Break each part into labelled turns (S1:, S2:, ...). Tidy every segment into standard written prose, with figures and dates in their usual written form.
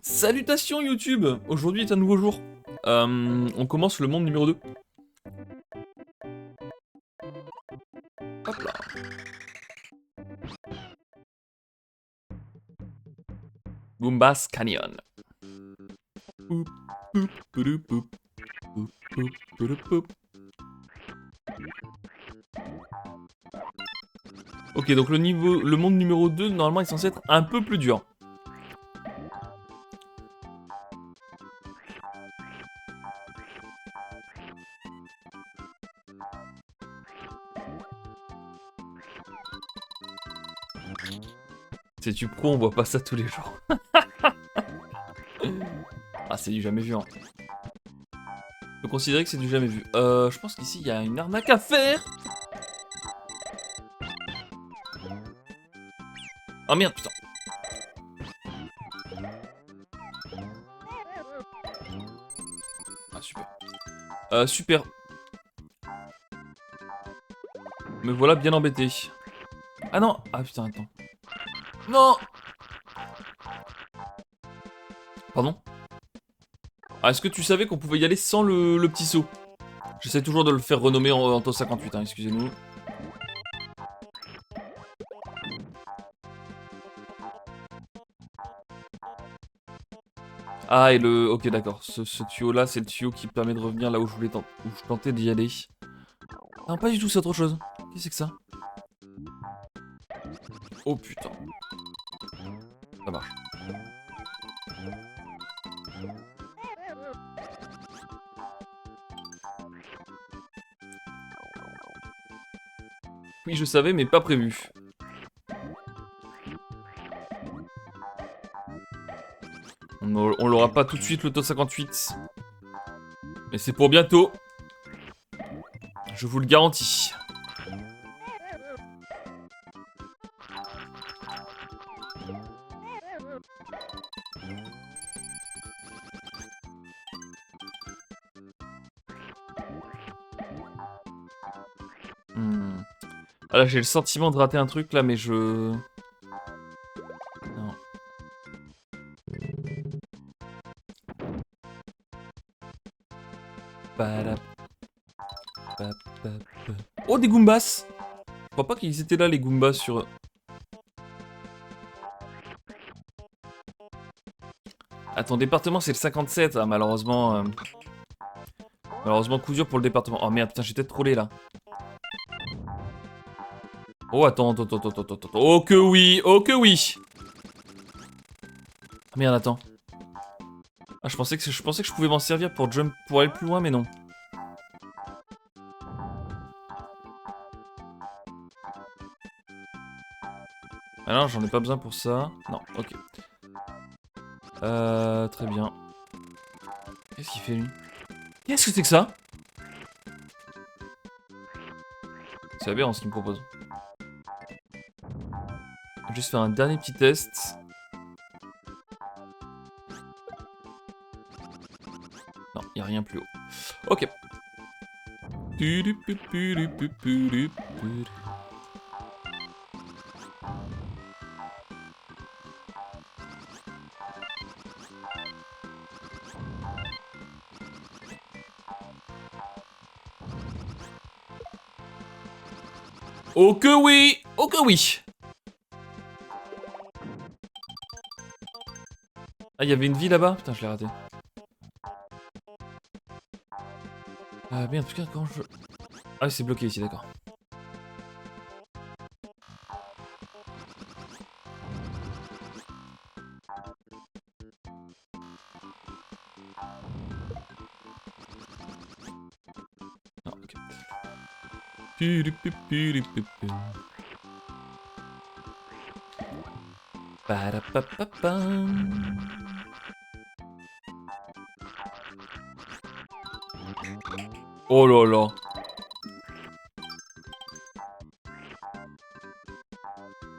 S1: Salutations YouTube. Aujourd'hui est un nouveau jour. On commence le monde numéro 2. Hop là. Goombas Canyon. Poup, poup, poudou, poup. Poup, poup, poudou, poup. Ok, donc le monde numéro 2, normalement, est censé être un peu plus dur. Sais-tu pourquoi on voit pas ça tous les jours? Ah, c'est du jamais vu, hein. On peut considérer que c'est du jamais vu. Je pense qu'ici, il y a une arnaque à faire. Oh merde, putain. Ah, super. Super. Me voilà bien embêté. Ah non. Ah putain, attends. Non. Pardon? Ah, est-ce que tu savais qu'on pouvait y aller sans le petit saut? J'essaie toujours de le faire renommer en TOS 58, hein, excusez-nous. Ah, et le... Ok, d'accord. Ce tuyau-là, c'est le tuyau qui permet de revenir là où je tentais d'y aller. Non, pas du tout, c'est autre chose. Qu'est-ce que c'est que ça? Oh putain. Ça marche. Oui, je savais, mais pas prévu. On l'aura pas tout de suite, le TOS 58. Mais c'est pour bientôt. Je vous le garantis. Ah là, j'ai le sentiment de rater un truc là, mais je... Non. Oh, des Goombas! Je crois pas qu'ils étaient là, les Goombas, sur... Ah, ton département, c'est le 57. Ah, malheureusement... Malheureusement, coup dur pour le département. Oh merde, putain, j'ai peut-être trollé, là. Oh, attends. Oh que oui! Oh que oui! Ah merde, attends. Ah, je pensais que je pouvais m'en servir pour jump, pour aller plus loin, mais non. Ah non, j'en ai pas besoin pour ça. Non, ok. Très bien. Qu'est-ce qu'il fait, lui? Qu'est-ce que c'est que ça? C'est aberrant ce qu'il me propose. Je vais juste faire un dernier petit test. Non, il n'y a rien plus haut. Ok. Oh que oui! Oh que oui! Ah, il y avait une vie là-bas? Putain, je l'ai raté. Ah merde, putain, comment je... Ah, c'est bloqué ici, d'accord. Non, ok. Oh là là.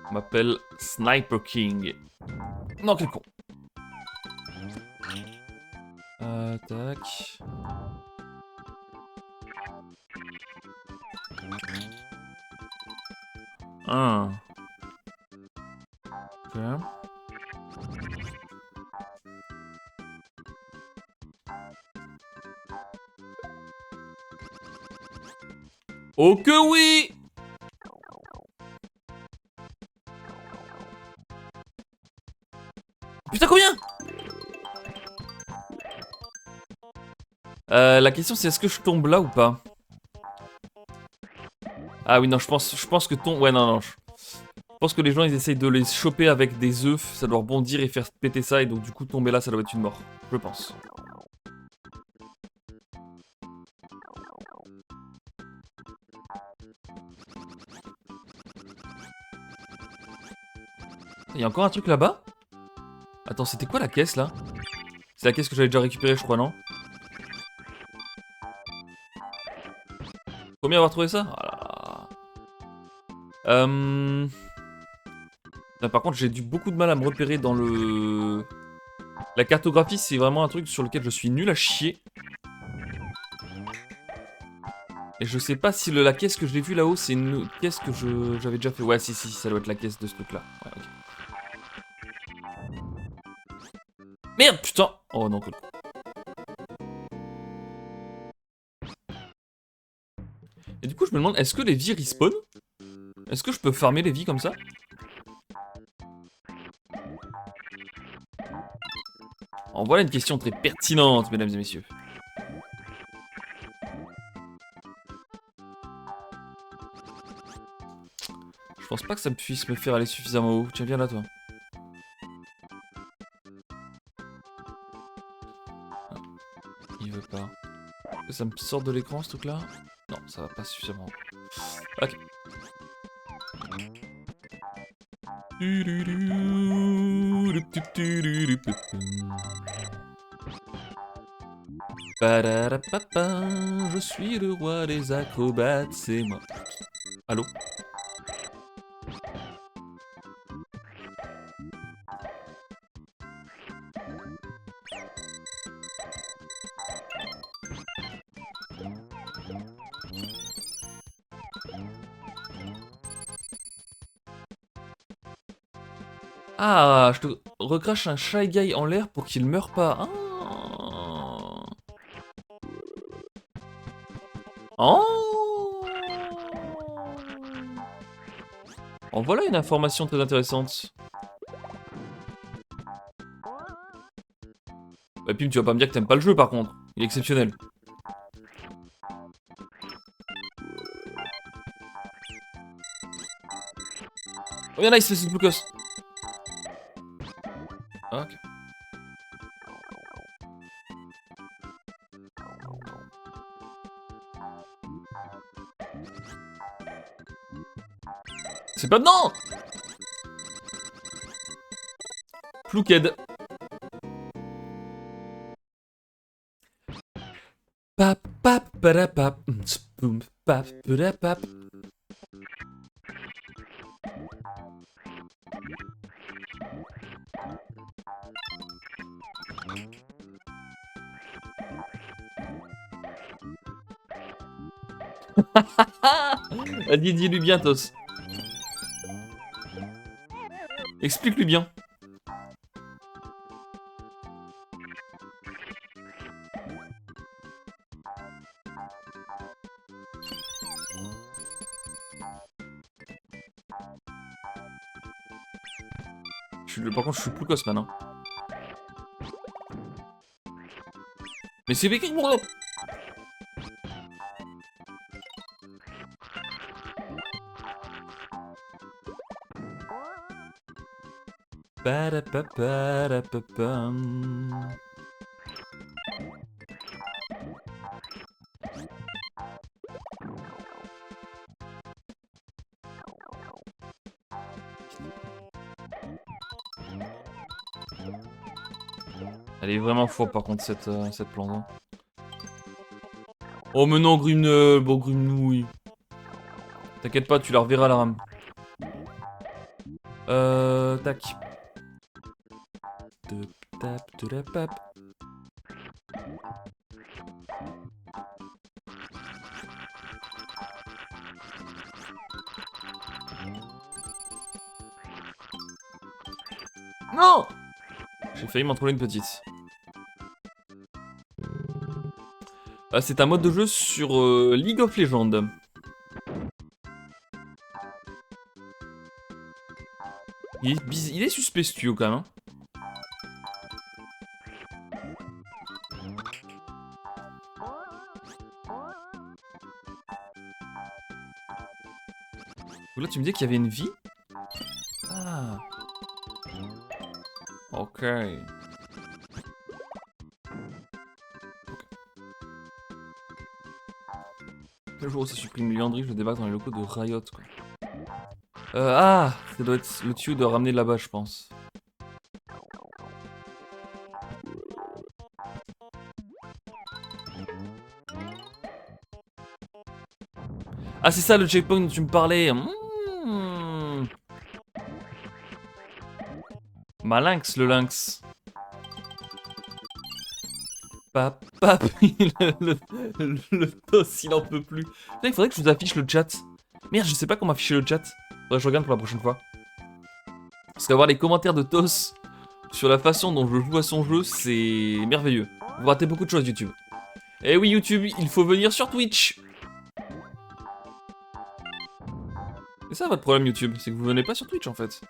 S1: On m'appelle Sniper King. Non, quel con. Tac. Un. Ok. Oh que oui! Putain, combien? La question c'est est-ce que je tombe là ou pas? Ah oui, non, je pense que ton... Ouais, non, je pense que les gens, ils essayent de les choper avec des œufs, ça doit rebondir et faire péter ça, et donc du coup, tomber là, ça doit être une mort. Je pense. Il y a encore un truc là-bas? Attends, c'était quoi la caisse, là? C'est la caisse que j'avais déjà récupérée, je crois, non? Faut bien avoir trouvé ça? Oh là là. Là, par contre, j'ai beaucoup de mal à me repérer dans le... La cartographie, c'est vraiment un truc sur lequel je suis nul à chier. Et je sais pas si la caisse que j'ai vue là-haut, c'est une caisse que j'avais déjà fait. Ouais, si, ça doit être la caisse de ce truc-là. Ouais, ok. Merde, putain! Oh non, cool. Et du coup, je me demande, est-ce que les vies respawn? Est-ce que je peux farmer les vies comme ça? En voilà une question très pertinente, mesdames et messieurs. Je pense pas que ça puisse me faire aller suffisamment haut. Tiens, viens là, toi. Ah, il veut pas. Est-ce que ça me sort de l'écran, ce truc-là? Non, ça va pas suffisamment haut. Ok. Je suis le roi des acrobates, c'est moi. Allô? Ah, je te recrache un Shy Guy en l'air pour qu'il meure pas. Ah. Oh. En voilà une information très intéressante. Bah Pim, tu vas pas me dire que t'aimes pas le jeu par contre. Il est exceptionnel. Oh y'en a, il se laisse une glucose. Ok. C'est pas dedans. Plouked. Pap pap parapap. Spoum pap parapap. Vas-y, dis-lui bien, Tos. Explique-lui bien. Par contre, je suis plus cosse maintenant. Mais c'est vécu pour l'autre. Elle est vraiment fourbe par contre cette plante. Hein. Oh mais non, Grumnel, bon Grumnouille. T'inquiète pas, tu la reverras la rame. Tac. Non! J'ai failli m'en trouver une petite. C'est un mode de jeu sur League of Legends. Il est suspect ce tuyau quand même. Hein. Là tu me dis qu'il y avait une vie. Ah. Ok. Le jour où ça supprime Liandry, je débarque dans les locaux de Riot quoi. Ah, ça doit être le tuyau de ramener là-bas je pense. Ah c'est ça le checkpoint dont tu me parlais. Malinx le lynx. Pap, pap, le toss il en peut plus. Putain, il faudrait que je vous affiche le chat. Merde, je sais pas comment afficher le chat. Faudrait que je regarde pour la prochaine fois. Parce qu'avoir les commentaires de Toss sur la façon dont je joue à son jeu, c'est merveilleux. Vous ratez beaucoup de choses YouTube. Eh oui YouTube, il faut venir sur Twitch. C'est ça votre problème YouTube, c'est que vous venez pas sur Twitch en fait.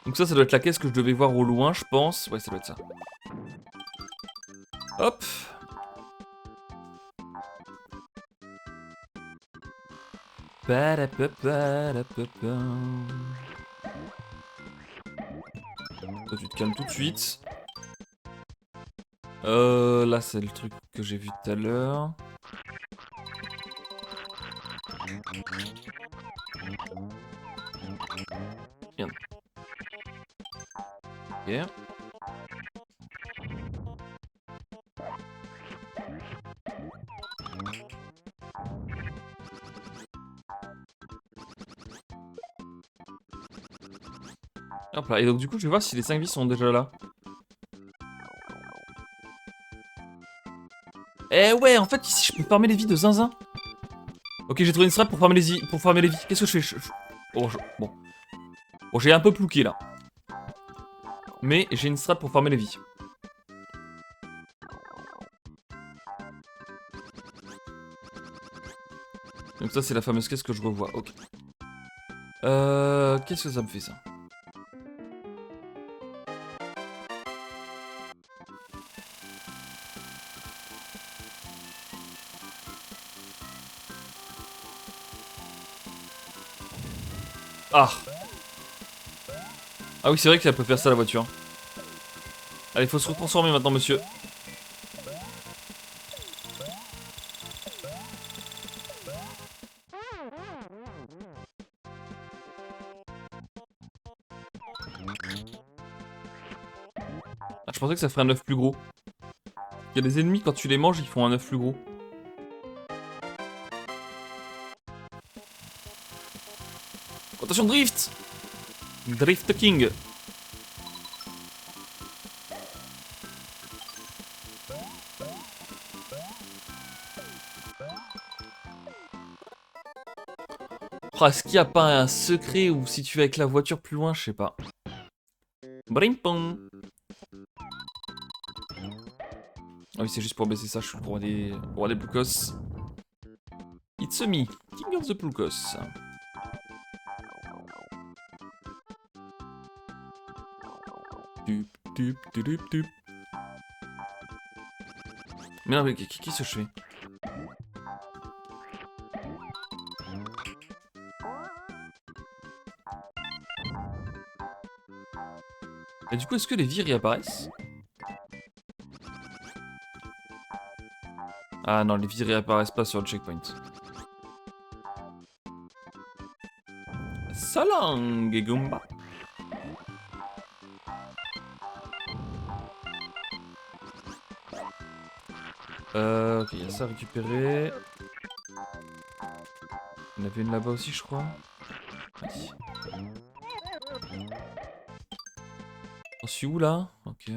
S1: Donc ça doit être la caisse que je devais voir au loin, je pense. Ouais, ça doit être ça. Hop. Toi, tu te calmes tout de suite. Là, c'est le truc que j'ai vu tout à l'heure. Merde. Ok. Hop là, et donc du coup, je vais voir si les 5 vies sont déjà là. Eh ouais, en fait, ici, je peux farmer les vies de zinzin. Ok, j'ai trouvé une strat pour farmer les vies. Qu'est-ce que je fais Oh, bon. Bon, j'ai un peu plouqué, là. Mais j'ai une strat pour farmer les vies. Donc ça, c'est la fameuse caisse que je revois. Ok. Qu'est-ce que ça me fait, ça? Ah. Ah oui, c'est vrai que ça peut faire ça, la voiture. Allez, faut se retransformer maintenant, monsieur. Ah, je pensais que ça ferait un œuf plus gros. Il y a des ennemis, quand tu les manges, ils font un œuf plus gros. Attention, drift! Drift King. Oh, est-ce qu'il n'y a pas un secret ou si tu vas avec la voiture plus loin, je sais pas. Brimpon. Ah oui, c'est juste pour baisser ça, je suis le roi des Blucos. It's me, King of the Blucos. Tup. Mais non, mais qu'est-ce que je fais? Et du coup, est-ce que les vies réapparaissent? Ah non, les vies réapparaissent pas sur le checkpoint. So long, Goomba. Ok, il y a ça à récupérer. Il y en avait une là-bas aussi, je crois. Oui. On suis où là? Ok.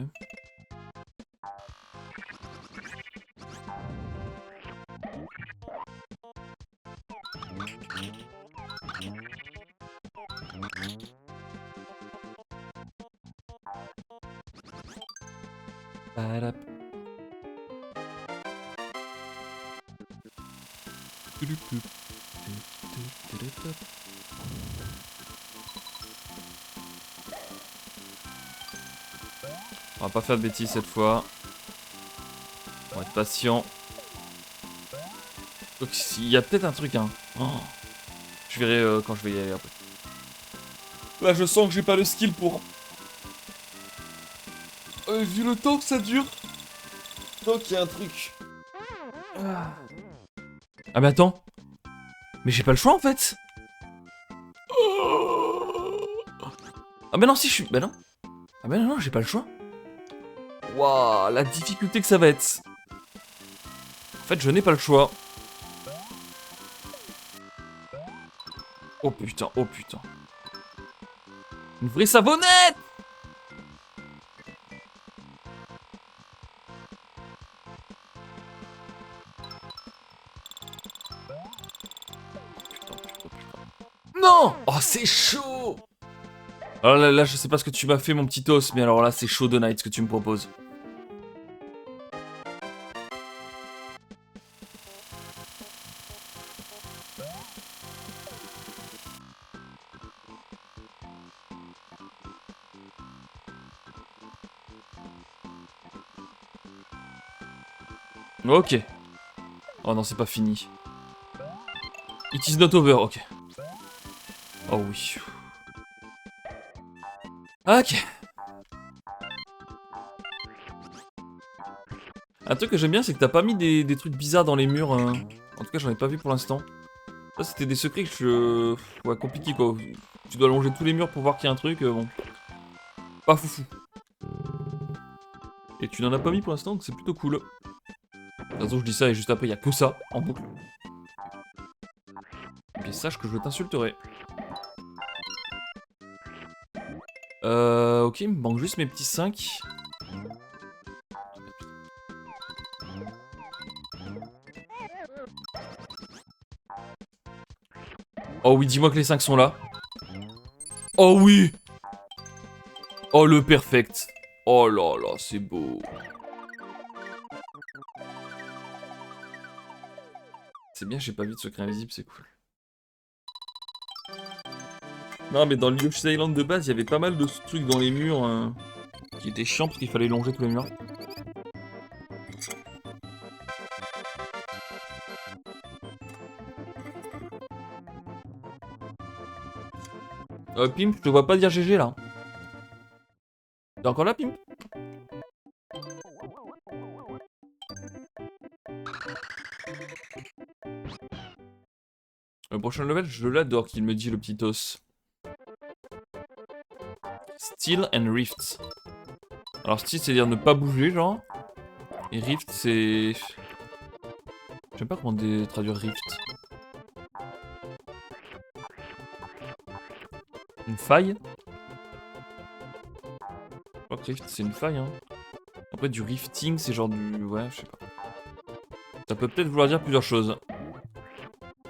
S1: Padap. On va pas faire de bêtises cette fois. On va être patient. Donc il y a peut-être un truc hein. Oh. Je verrai quand je vais y aller après. Là je sens que j'ai pas le skill pour... vu le temps que ça dure. Donc il y a un truc. Ah mais attends. Mais j'ai pas le choix en fait. Ah bah non si je suis... Bah non. Ah bah non, j'ai pas le choix. Waouh, la difficulté que ça va être. En fait je n'ai pas le choix. Oh putain, oh putain. Une vraie savonnette. Non. Oh c'est chaud. Alors là, je sais pas ce que tu m'as fait mon petit os, mais alors là c'est chaud de night ce que tu me proposes. Ok. Oh non, c'est pas fini. It is not over, ok. Oh oui. Ok. Un truc que j'aime bien, c'est que t'as pas mis des trucs bizarres dans les murs. En tout cas, j'en ai pas vu pour l'instant. Ça, c'était des secrets que je... Ouais, compliqué quoi. Tu dois longer tous les murs pour voir qu'il y a un truc, bon. Pas foufou. Et tu n'en as pas mis pour l'instant, donc c'est plutôt cool. De toute façon, je dis ça et juste après, il y a que ça, en boucle. Et sache que je t'insulterai. Ok, il me manque juste mes petits 5. Oh oui, dis-moi que les 5 sont là. Oh oui. Oh le perfect. Oh là là, c'est beau. C'est bien, j'ai pas vu de secret invisible, c'est cool. Non mais dans le Yoshi Island de base, il y avait pas mal de trucs dans les murs qui étaient chiants parce qu'il fallait longer tous les murs. Pimp, je te vois pas dire GG là. T'es encore là, Pimp? Le prochain level, je l'adore qu'il me dit le petit os. Steel and Rift. Alors Steel, c'est dire ne pas bouger, genre. Et Rift, c'est... Je sais pas comment traduire Rift. Une faille? Je crois que Rift, c'est une faille, hein. Après, du rifting, c'est genre du... Ouais, je sais pas. Ça peut peut-être vouloir dire plusieurs choses.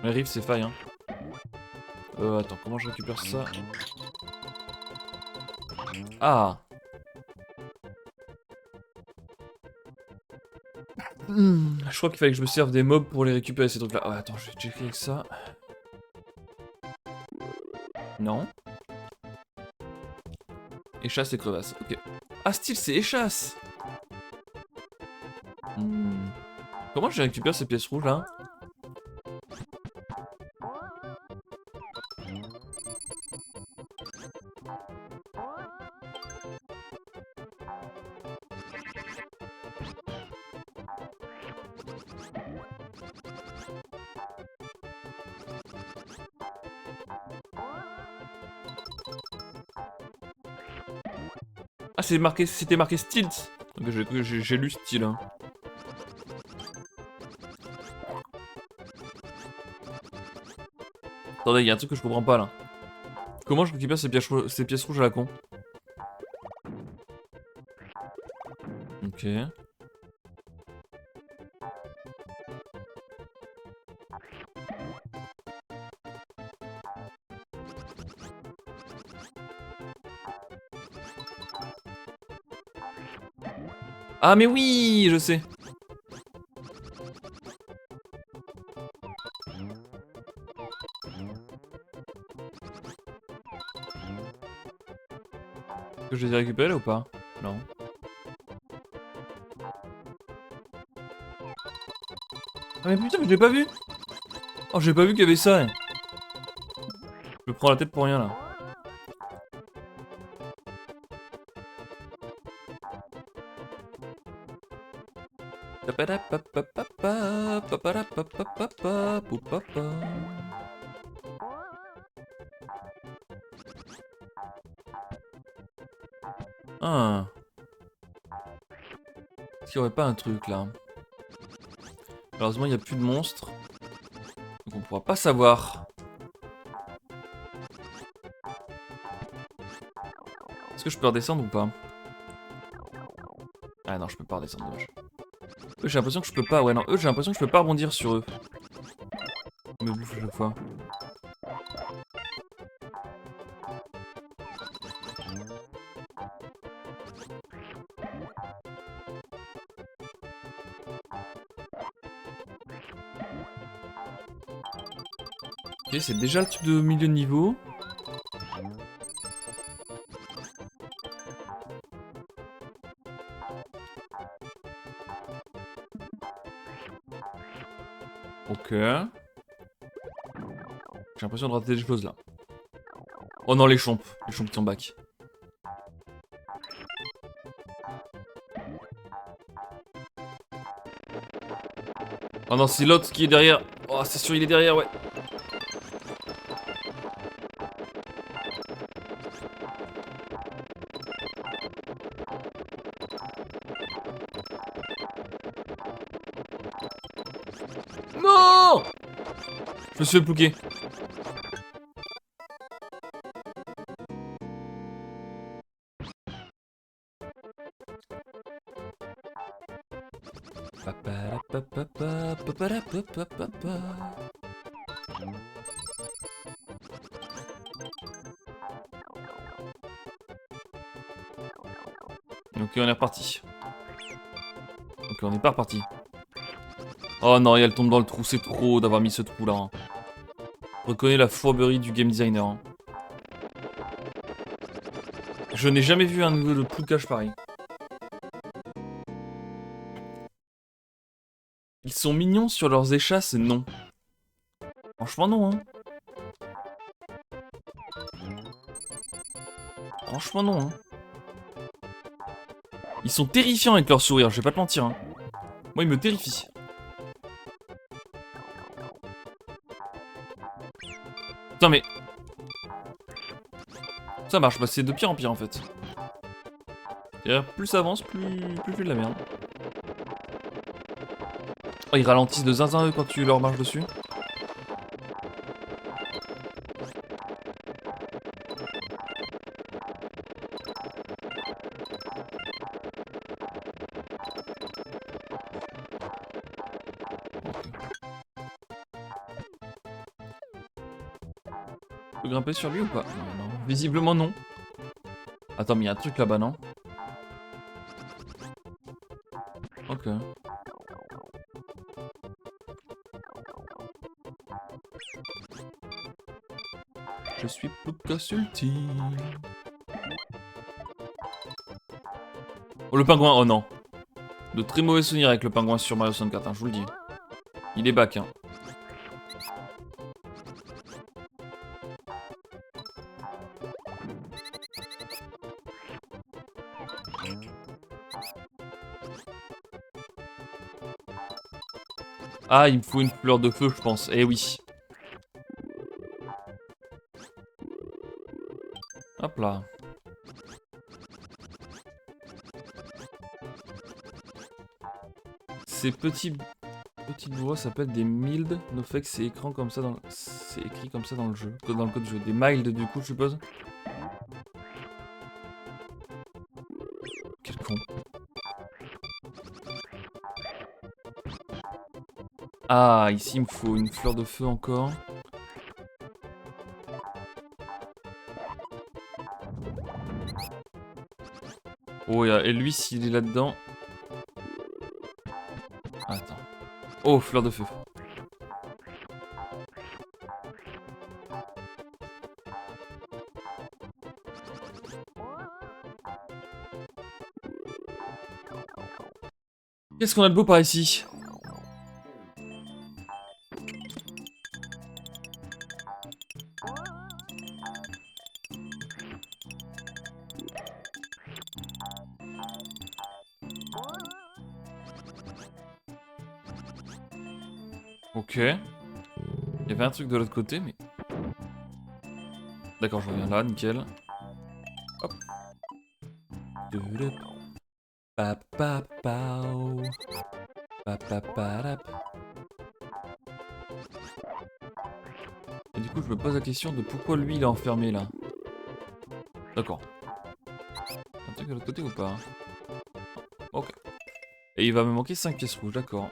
S1: Mais Rift, c'est faille, hein. Attends, comment je récupère ça? Ah! Je crois qu'il fallait que je me serve des mobs pour les récupérer, ces trucs-là. Oh, attends, je vais checker avec ça. Non. Échasse et crevasse, ok. Ah, style, c'est échasse! Comment je récupère ces pièces rouges, là? Ah, c'était marqué Stilt. Donc j'ai lu Steel. Hein. Attendez, il y a un truc que je comprends pas là. Comment je récupère ces pièces rouges à la con? Ok. Ah mais oui, je sais. Que je les ai récupérés là ou pas? Non. Ah mais putain, mais je l'ai pas vu. Oh, j'ai pas vu qu'il y avait ça. Hein. Je me prends la tête pour rien là. Ah. Est-ce qu'il y aurait pas un truc là? Malheureusement, il n'y a plus de monstres. Donc on pourra pas savoir. Est-ce que je peux redescendre ou pas? Ah non, je peux pas redescendre, dommage. Eux, j'ai l'impression que je peux pas. Ouais, non, eux, j'ai l'impression que je peux pas rebondir sur eux. Ils me bouffent à chaque fois. Ok, c'est déjà le truc de milieu de niveau. Ok. J'ai l'impression de rater des choses là. Oh non, les chompes qui sont back. Oh non, c'est l'autre qui est derrière. Oh, c'est sûr, il est derrière, ouais. Non! Je me suis fait plouquer. Ok, on est reparti. Ok, on n'est pas reparti. Oh non, et elle tombe dans le trou, c'est trop d'avoir mis ce trou là. Hein. Reconnais la fourberie du game designer. Hein. Je n'ai jamais vu un niveau de ploucage pareil. Ils sont mignons sur leurs échasses, non. Franchement non, hein. Franchement non, hein. Ils sont terrifiants avec leur sourire, je vais pas te mentir, hein. Moi, ils me terrifient. Putain, mais... Ça marche, bah c'est de pire en pire, en fait. C'est-à-dire, plus ça avance, plus de la merde. Oh, ils ralentissent de zinzin, eux, quand tu leur marches dessus. Je peux grimper sur lui ou pas? Non, non. Visiblement non. Attends, mais il y a un truc là-bas, non? Ok. Je suis Ploucas ultime. Oh, le pingouin, oh non. De très mauvais souvenirs avec le pingouin sur Mario 64, hein, je vous le dis. Il est back, hein. Ah, il me faut une fleur de feu, je pense. Eh oui. Hop là. Ces petites voix s'appellent des mild. No fake, c'est écrit comme ça dans le jeu, dans le code du jeu. Des mild du coup, je suppose. Quel con. Ah, ici il me faut une fleur de feu encore. Oh, et lui, s'il est là-dedans, Attends. Oh, fleur de feu. Qu'est-ce qu'on a de beau par ici? Ok. Il y avait un truc de l'autre côté, mais... D'accord, je reviens là, nickel. Hop. Pa-pa-pao. Pa-pa-pa-rap. Et du coup, je me pose la question de pourquoi lui, il est enfermé, là. D'accord. Un truc de l'autre côté ou pas? Ok. Et il va me manquer 5 pièces rouges, d'accord.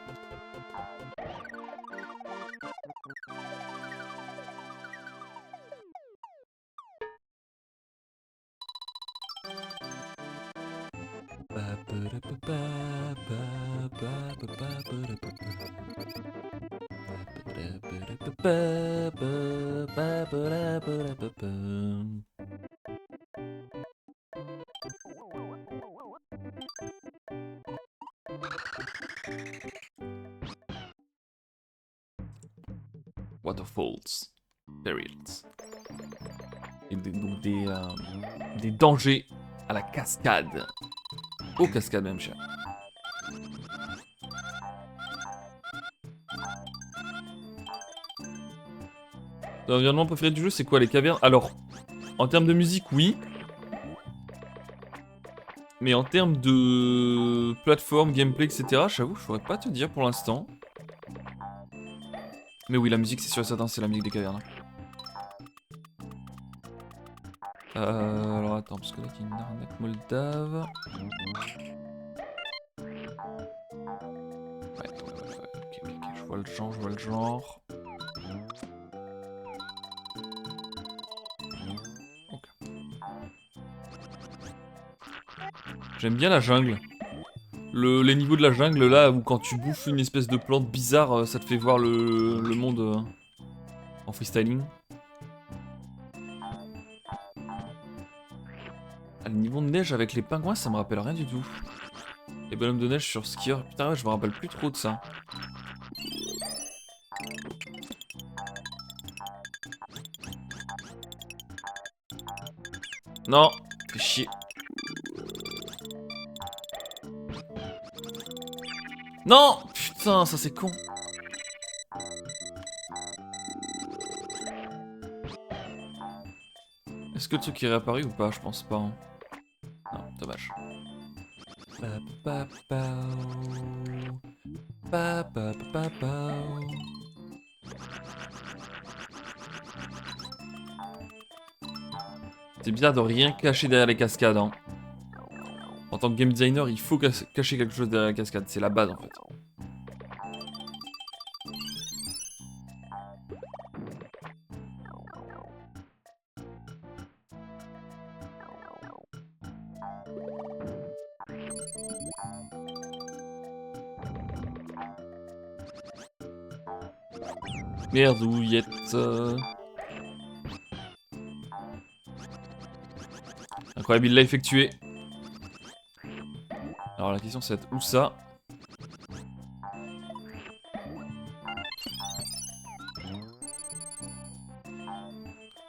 S1: Waterfalls. Perils. Et donc des dangers à la cascade. Aux cascades même, cher. L'environnement préféré du jeu, c'est quoi, les cavernes? Alors, en termes de musique, oui. Mais en termes de plateforme, gameplay, etc., j'avoue, je pourrais pas te dire pour l'instant. Mais oui, la musique, c'est sûr et certain, c'est la musique des cavernes. Alors attends, parce que là, il y a une arnaque moldave. Ouais, ok, je vois le genre, je vois le genre. Ok. J'aime bien la jungle. Les niveaux de la jungle, là, où quand tu bouffes une espèce de plante bizarre, ça te fait voir le monde en freestyling. Ah, le niveau de neige avec les pingouins, ça me rappelle rien du tout. Les bonhommes de neige sur skieur, putain, ouais, je me rappelle plus trop de ça. Non, fais chier. Non, putain, ça c'est con. Est-ce que le truc est réapparu ou pas? Je pense pas. Hein. Non, dommage. C'est bizarre de rien cacher derrière les cascades. Hein. En tant que game designer, il faut cacher quelque chose derrière la cascade. C'est la base en fait. Merdouillette. Incroyable, il l'a effectué. Alors la question c'est où ça?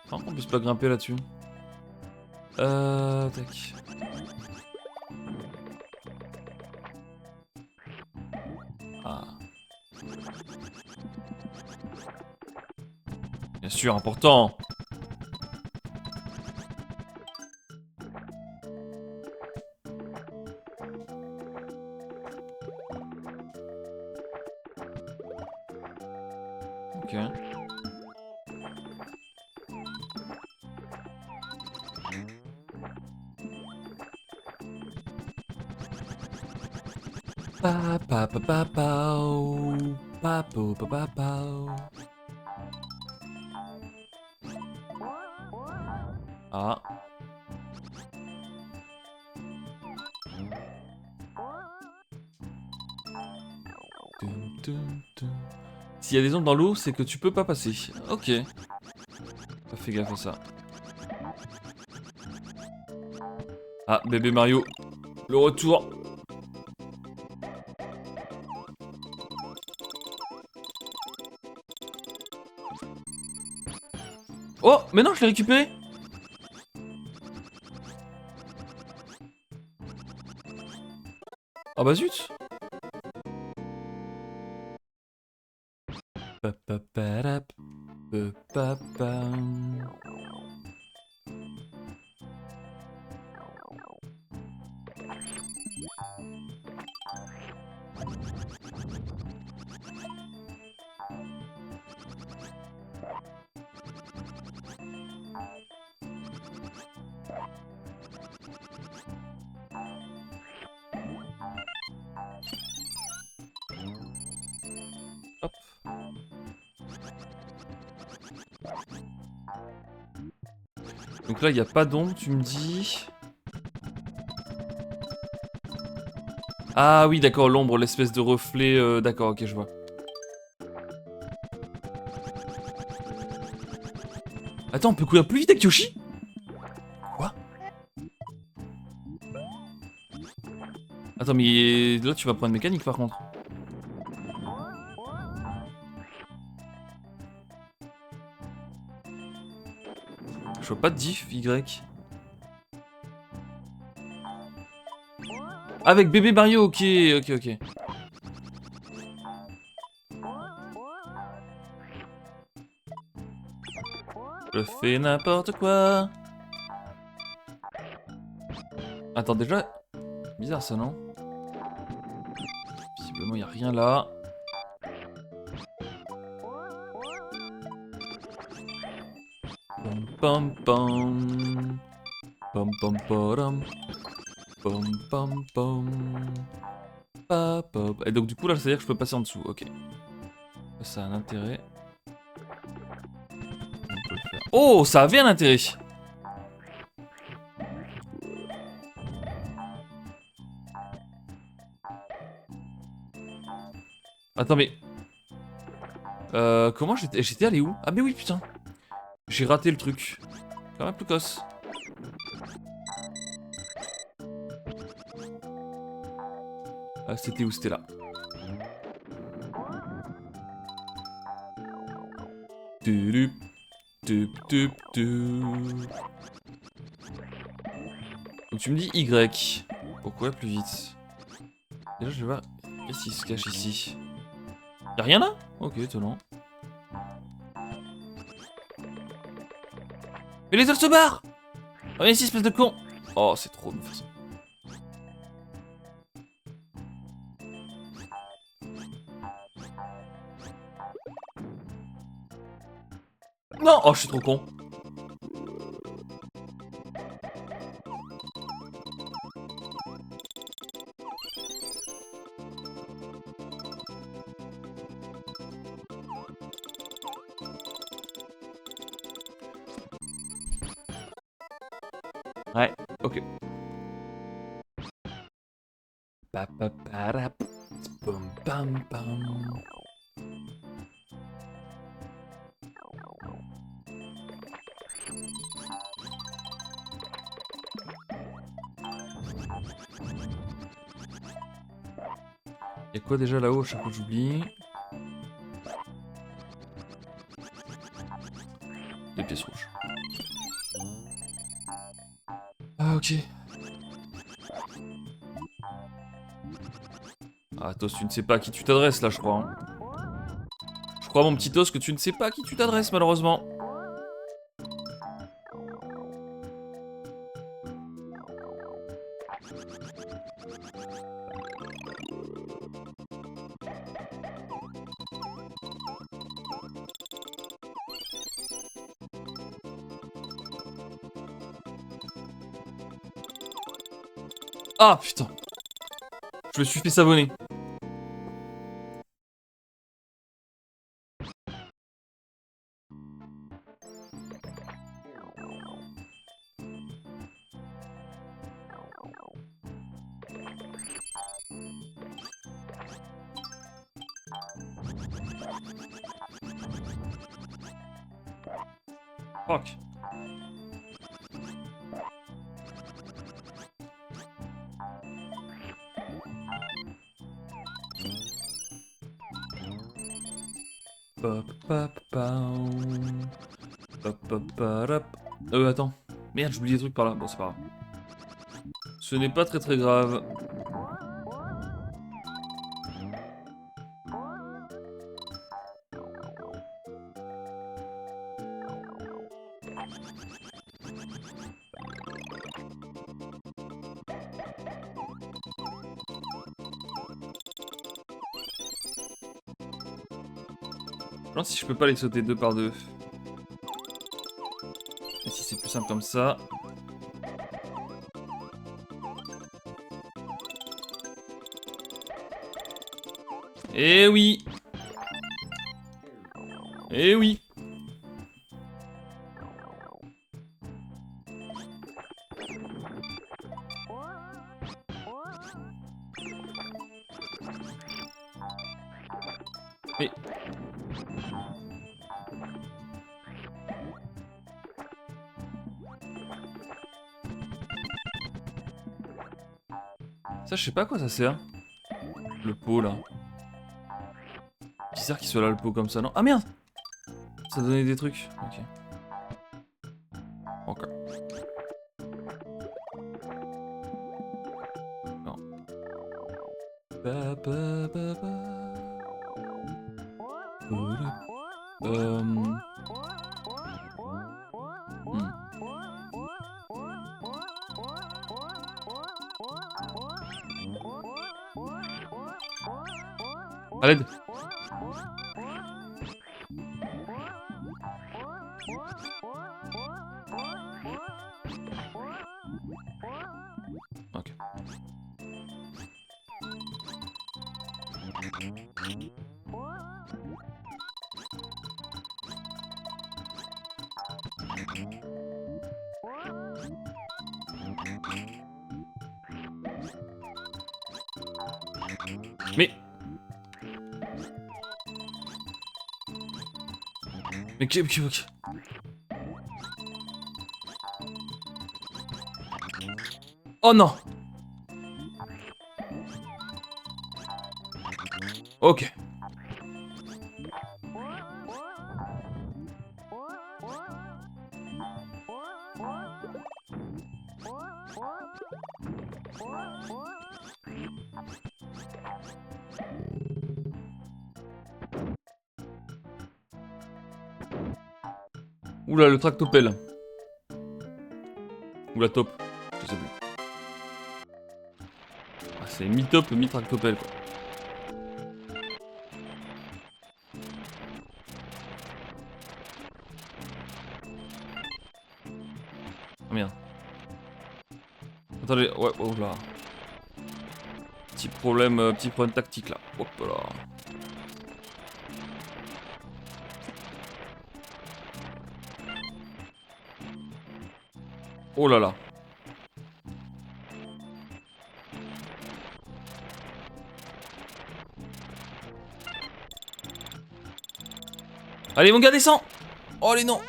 S1: C'est marrant qu'on puisse pas grimper là-dessus. Tac. Ah. Bien sûr, important. Ok. Pa pa pa pa pao. Pa po pa pa pao. Ah. S'il y a des ombres dans l'eau, c'est que tu peux pas passer. Ok. Pas fait gaffe à ça. Ah, bébé Mario. Le retour. Oh, mais non, je l'ai récupéré. Ah bah zut. Papaparap, papapam. Hop. Donc là, il n'y a pas d'ombre, tu me dis. Ah oui, d'accord, l'ombre, l'espèce de reflet. D'accord, ok, je vois. Attends, on peut courir plus vite avec Yoshi? Quoi? Attends, mais là, tu vas prendre mécanique par contre. Je vois pas de diff, Y. Avec bébé Mario, ok, ok, ok. Je fais n'importe quoi. Attends, déjà... Bizarre ça, non? Visiblement, il a rien là. Pom pom pom. Pom pom pom. Pom pom pom. Pa, pop. Et donc du coup là, ça veut dire que je peux passer en dessous, ok. Ça a un intérêt. On peut le faire. Oh, ça avait un intérêt. Attends mais... comment j'étais allé où? Ah mais oui putain. J'ai raté le truc. Quand même plus cosse. Ah, c'était où? C'était là. Tudup, tup, tup, tup. Donc tu me dis Y. Pourquoi plus vite? Déjà je vais voir. Qu'est-ce qui se cache ici? Y'a rien là? Ok, étonnant. Mais les autres se barrent! Reviens ici, espèce de con! Oh, c'est trop de me faire ça. Non! Oh, je suis trop con. Ouais, ok. Papaparap, pam pam pam. Y'a quoi déjà là-haut? Chaque fois que j'oublie. Des pièces rouges. Ah, ok. Ah, Tos, tu ne sais pas à qui tu t'adresses là, je crois. Hein. Je crois, mon petit Tos, que tu ne sais pas à qui tu t'adresses, malheureusement. Ah, putain. Je me suis fait savonner. Fuck. Attends. Merde, j'oublie des trucs par là. Bon, c'est pas grave. Ce n'est pas très grave. Je me demande si je peux pas les sauter deux par deux. Et si c'est plus simple comme ça. Eh oui. Eh oui. Mais... Ça, je sais pas à quoi ça sert. Le pot, là. Bizarre qu'il soit là, le pot, comme ça, non? Ah, merde! Ça donnait des trucs. Ok. Ok. Non. À l'aide. Ok. Mais... Mais ok. Oh non! Ok. Oula, le tractopelle. Ou la taupe. Je sais plus. Ah, c'est mi-taupe, mi-tractopelle, quoi. Ah merde. Attendez, ouais, oh là. Petit problème tactique là. Hop là. Oh là là. Allez mon gars, descends. Oh les non.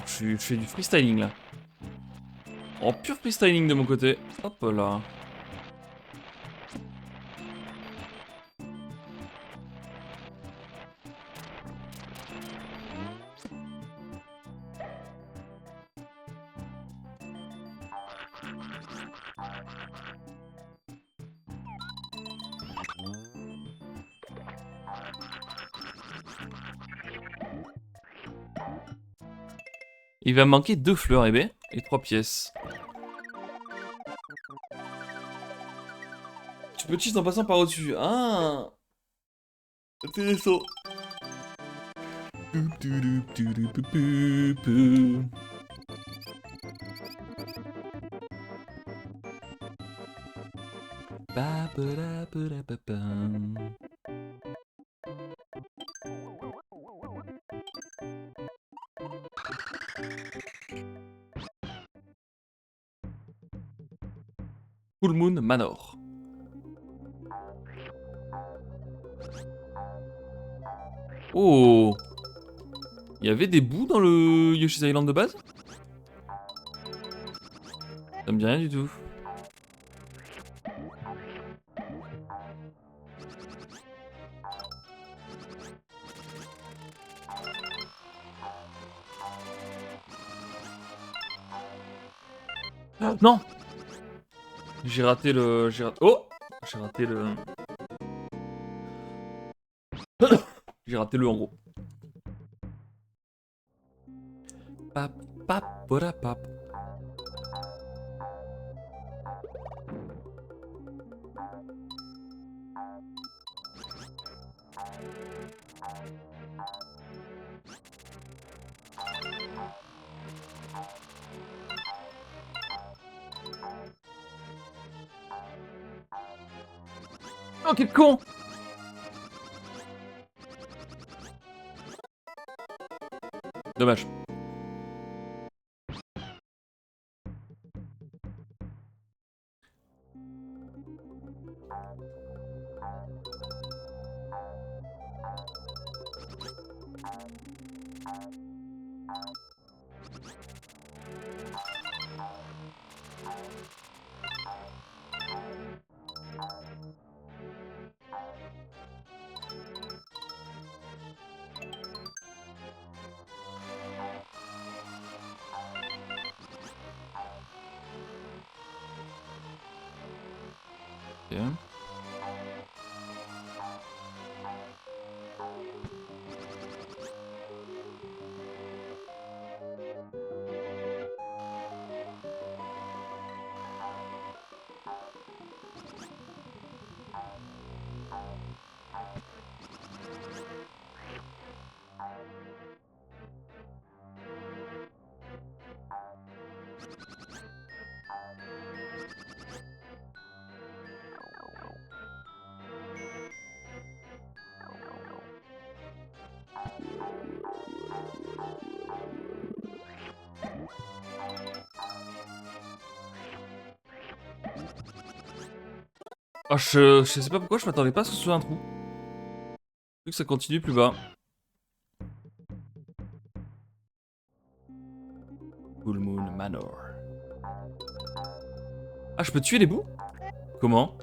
S1: Je fais du freestyling là. En pur freestyling de mon côté. Hop là. Il va me manquer 2 fleurs et 3 pièces. Tu peux cheat en passant par au-dessus. Ah, intéressant. Full Moon Manor. Oh! Il y avait des bouts dans le Yoshi's Island de base? Ça me dit rien du tout. Ah, non! J'ai raté le... Oh! J'ai raté le... J'ai raté le en gros. Pap, pap, pora, pap. Oh, quel con! Dommage. Ok. Oh, je sais pas pourquoi je m'attendais pas à ce que ce soit un trou. Vu que ça continue plus bas. Full Moon Manor. Ah, je peux tuer les bouts? Comment?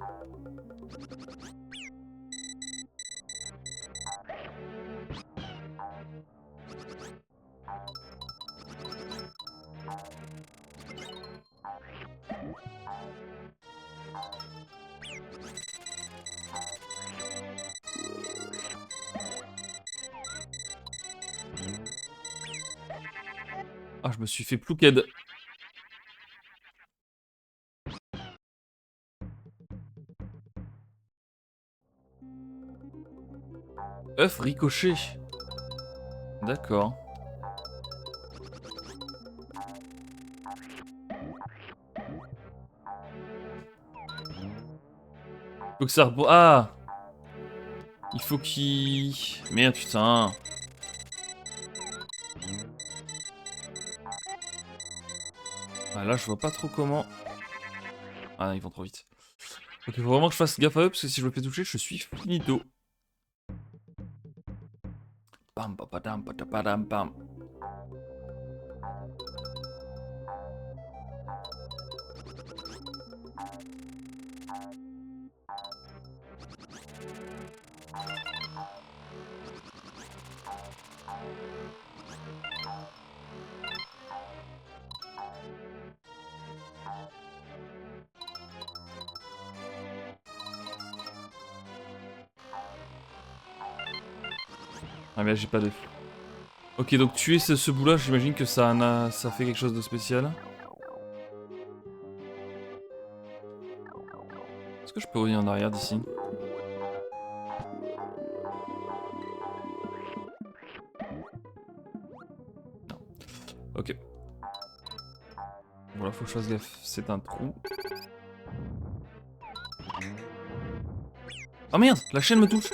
S1: Ah, je me suis fait plouqued. œuf ricochet. D'accord. Faut que ça rebondisse. Ah! Il faut qu'il... Merde, putain. Ah, là, je vois pas trop comment... Ah, ils vont trop vite. Ok, faut vraiment que je fasse gaffe à eux, parce que si je me fais toucher, je suis finito. Bam, papadam, patapadam, bam. Ah mais j'ai pas de... Ok, donc tuer ce bout là, j'imagine que ça fait quelque chose de spécial. Est-ce que je peux revenir en arrière d'ici? Non. Ok. Voilà, faut que je fasse gaffe, c'est un trou. Oh merde, la chaîne me touche.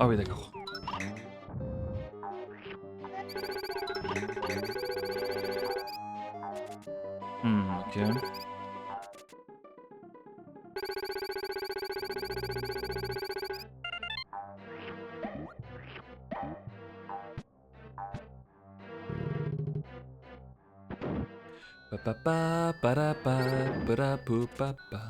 S1: Ah oui, d'accord. Ok. Pa pa pa para pa para pou pa pa.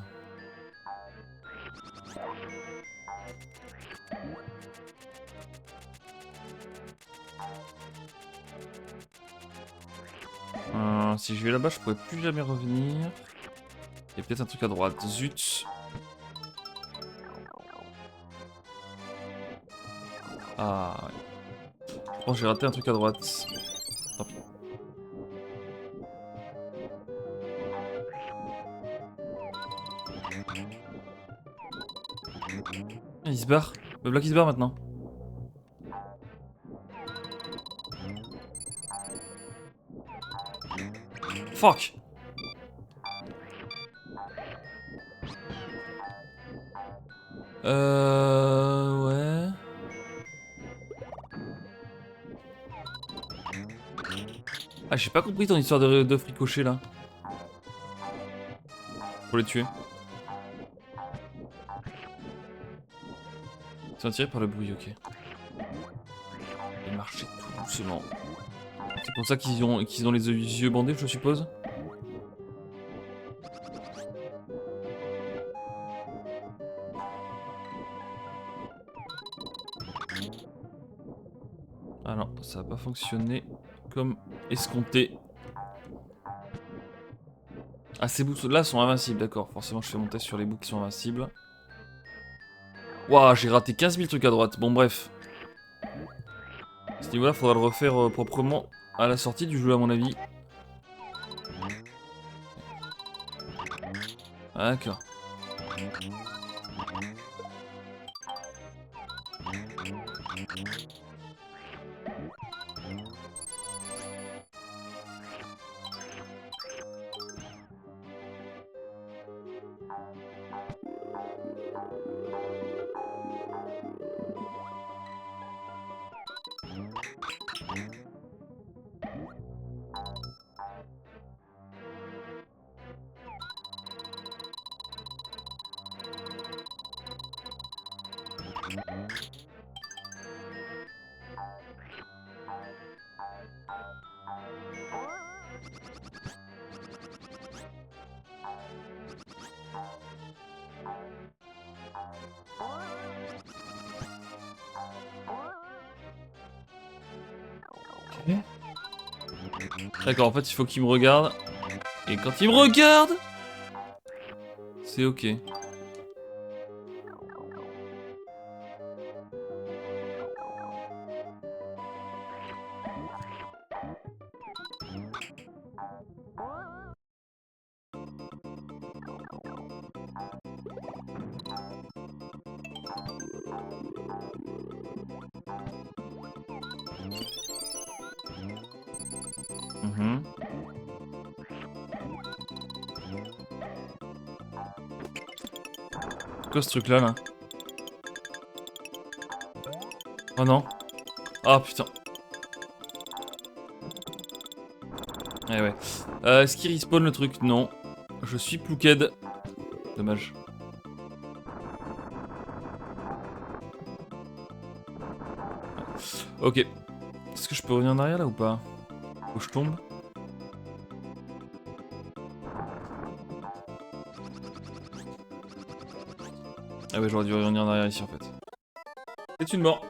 S1: Si je vais là-bas, je pourrais plus jamais revenir. Il y a peut-être un truc à droite. Zut. Ah. Je pense que j'ai raté un truc à droite. Tant pis. Ah, il se barre. Le bloc il se barre maintenant. Fuck. Ouais. Ah, j'ai pas compris ton histoire de fricocher là. Faut les tuer. Ils sont attirés par le bruit, ok. Ils marchaient tout doucement. C'est pour ça qu'ils ont les yeux bandés, je suppose. Ah non, ça va pas fonctionner comme escompté. Ah, ces bouts là sont invincibles, d'accord. Forcément, je fais mon test sur les bouts qui sont invincibles. Waouh, j'ai raté 15 000 trucs à droite. Bon, bref. À ce niveau-là, faudra le refaire proprement à la sortie du jeu, à mon avis. Ah, d'accord. Ok. D'accord, en fait, il faut qu'il me regarde. Et quand il me regarde, c'est ok. Mhm. C'est quoi ce truc là? Oh non. Ah putain. Eh ouais. Est-ce qu'il respawn le truc? Non. Je suis Plouked. Dommage. Ok. Est-ce que je peux revenir en arrière là ou pas? Faut que je tombe? Ah ouais, j'aurais dû revenir en arrière ici en fait. C'est une mort.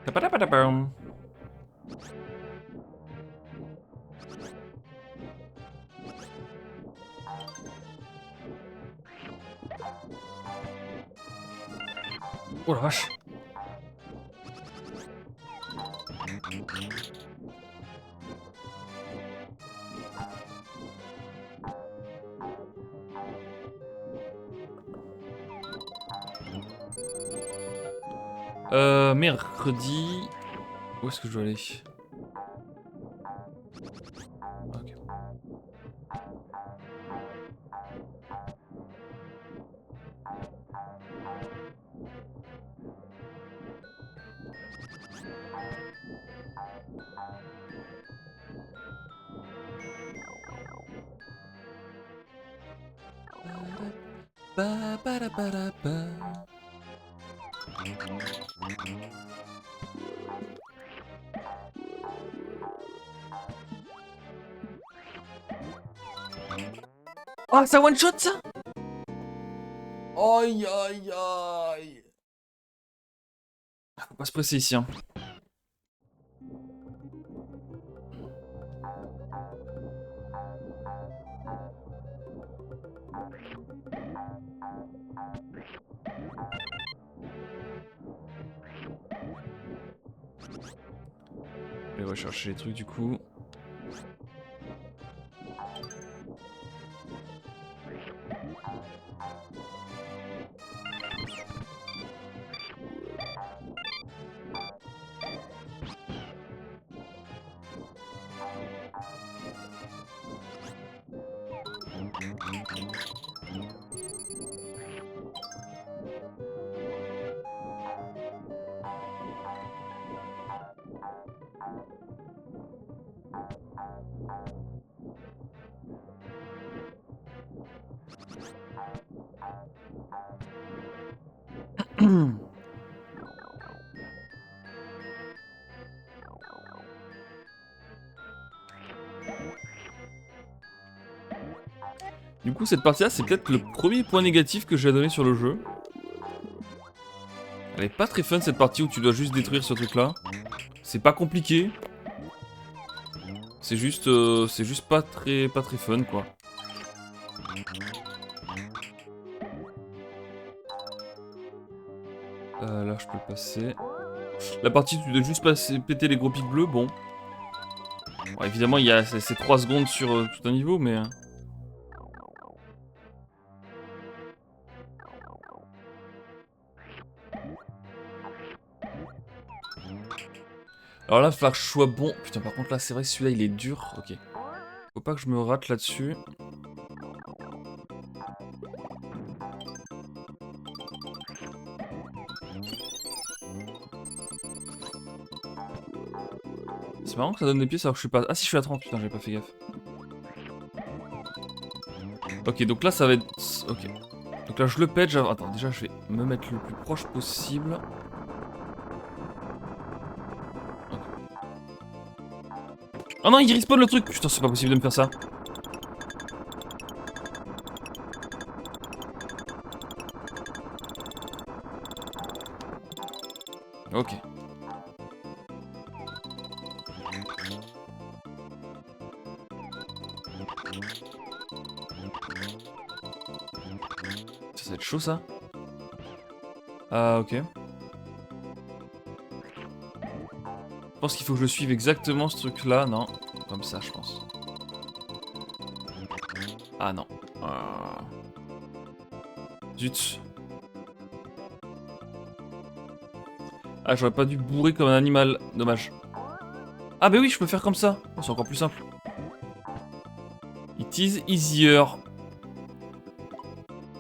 S1: Tapadapadapaum. Oh la vache. Mercredi... Où est-ce que je dois aller? Ok. Ba, ba, da, ba, da, ba. Oh, ça one shot ça? Aïe aïe aïe. Faut pas se presser ici hein. Je vais rechercher les trucs du coup. Du coup, cette partie-là, c'est peut-être le premier point négatif que j'ai donné sur le jeu. Elle est pas très fun cette partie où tu dois juste détruire ce truc-là. C'est pas compliqué. C'est juste pas très fun quoi. Là, je peux passer. La partie où tu dois juste péter les gros pics bleus, bon. Bon, évidemment, il y a ces 3 secondes sur tout un niveau, mais... Alors là, il va falloir que je sois bon. Putain, par contre, là, c'est vrai que celui-là, il est dur. Ok. Faut pas que je me rate là-dessus. C'est marrant que ça donne des pièces alors que je suis pas... Ah si, je suis à 30, putain, j'ai pas fait gaffe. Ok, donc là, ça va être... Ok. Donc là, je le pète. Attends, déjà, je vais me mettre le plus proche possible. Oh non, il respawn le truc. Putain, c'est pas possible de me faire ça. Ok. Ça va être chaud ça. Ah ok. Je pense qu'il faut que je suive exactement ce truc là, non. Comme ça je pense. Ah non. Zut. Ah j'aurais pas dû bourrer comme un animal, dommage. Ah bah oui je peux faire comme ça, oh, c'est encore plus simple. It is easier.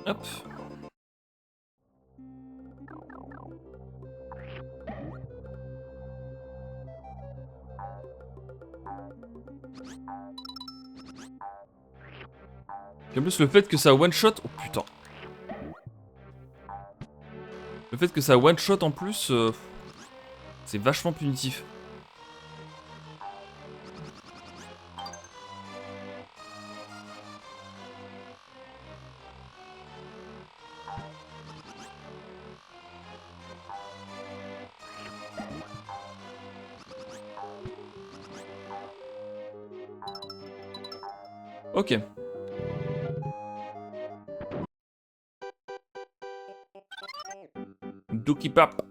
S1: Hop. Et en plus le fait que ça one shot, oh putain. Le fait que ça one shot en plus, c'est vachement punitif. Ok. Dookie Pap.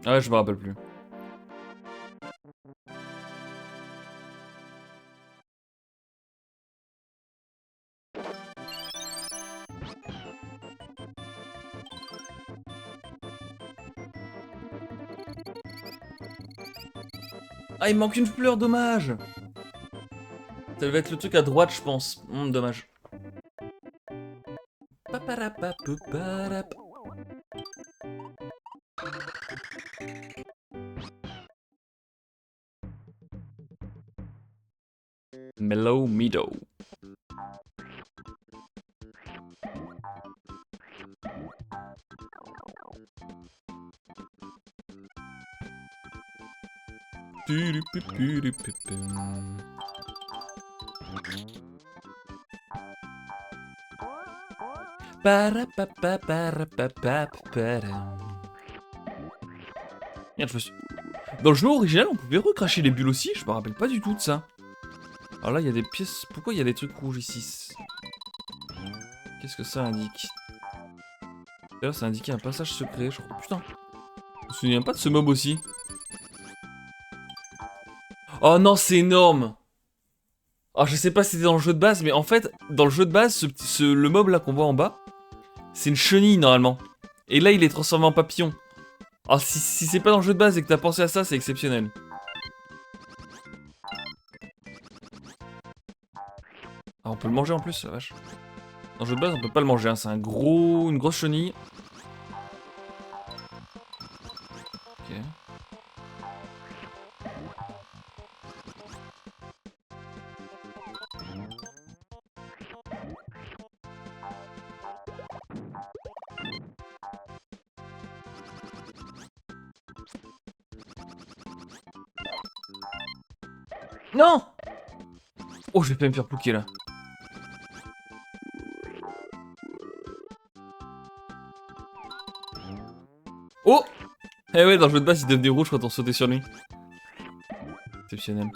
S1: Ah ouais, je me rappelle plus. Ah, il me manque une fleur, dommage. Ça devait être le truc à droite, je pense. Dommage. Paparapapouparap. Mellow Meadow. Merde, je me suis... Dans le jeu original, on pouvait recracher les bulles aussi, je me rappelle pas du tout de ça. Alors là, il y a des pièces... Pourquoi il y a des trucs rouges ici? Qu'est-ce que ça indique? D'ailleurs, ça indiquait un passage secret, je crois. Putain. Je me souviens pas de ce mob aussi. Oh non, c'est énorme! Alors je sais pas si c'était dans le jeu de base, mais en fait, dans le jeu de base, le mob là qu'on voit en bas, c'est une chenille normalement. Et là, il est transformé en papillon. Alors si c'est pas dans le jeu de base et que t'as pensé à ça, c'est exceptionnel. Ah, on peut le manger en plus, la vache. Dans le jeu de base, on peut pas le manger, hein. C'est une grosse chenille. Ok. Non! Oh, je vais pas me faire plouquer là. Oh! Eh ouais, dans le jeu de base, il devenait rouge quand on sautait sur lui. Exceptionnel.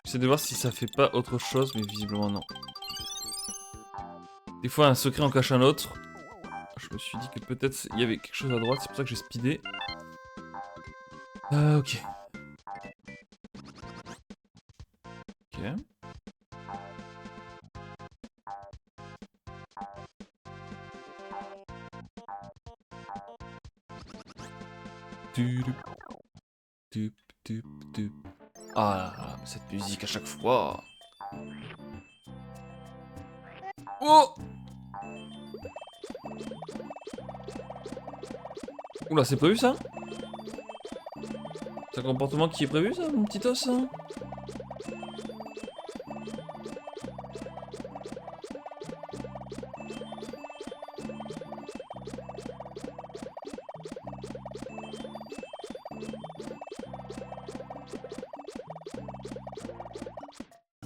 S1: J'essaie de voir si ça fait pas autre chose, mais visiblement non. Des fois, un secret en cache un autre. Je me suis dit que peut-être il y avait quelque chose à droite, c'est pour ça que j'ai speedé. Ok. Ok. Ah là là, cette musique à chaque fois. Oh! Oula, c'est prévu ça? C'est un comportement qui est prévu ça, mon petit os hein?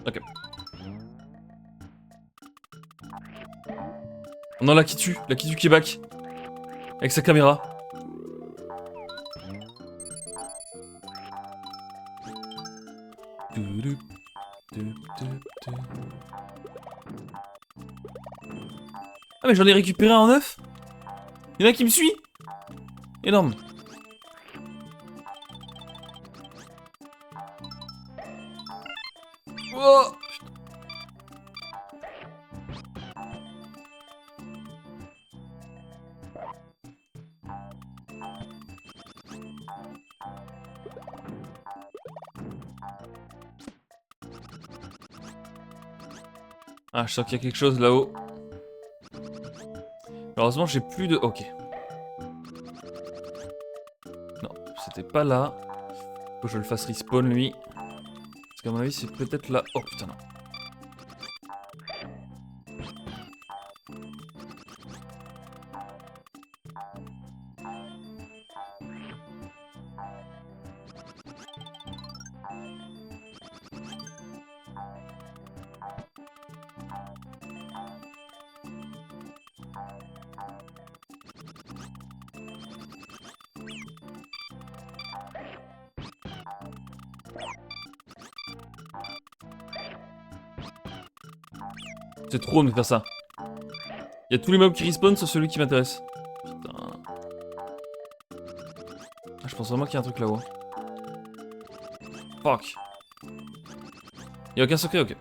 S1: Ok. Non, la Kitu qui est back. Avec sa caméra. Ah mais j'en ai récupéré un en neuf. Il y en a qui me suit. Énorme. Oh putain. Ah, je sens qu'il y a quelque chose là-haut. Heureusement, j'ai plus de... Ok. Non, c'était pas là. Faut que je le fasse respawn, lui. Parce qu'à mon avis, c'est peut-être là... Oh, putain, non. C'est trop de me faire ça. Il y a tous les mobs qui respawn sauf celui qui m'intéresse. Putain. Ah, je pense vraiment qu'il y a un truc là-haut. Fuck. Y'a aucun secret, ok.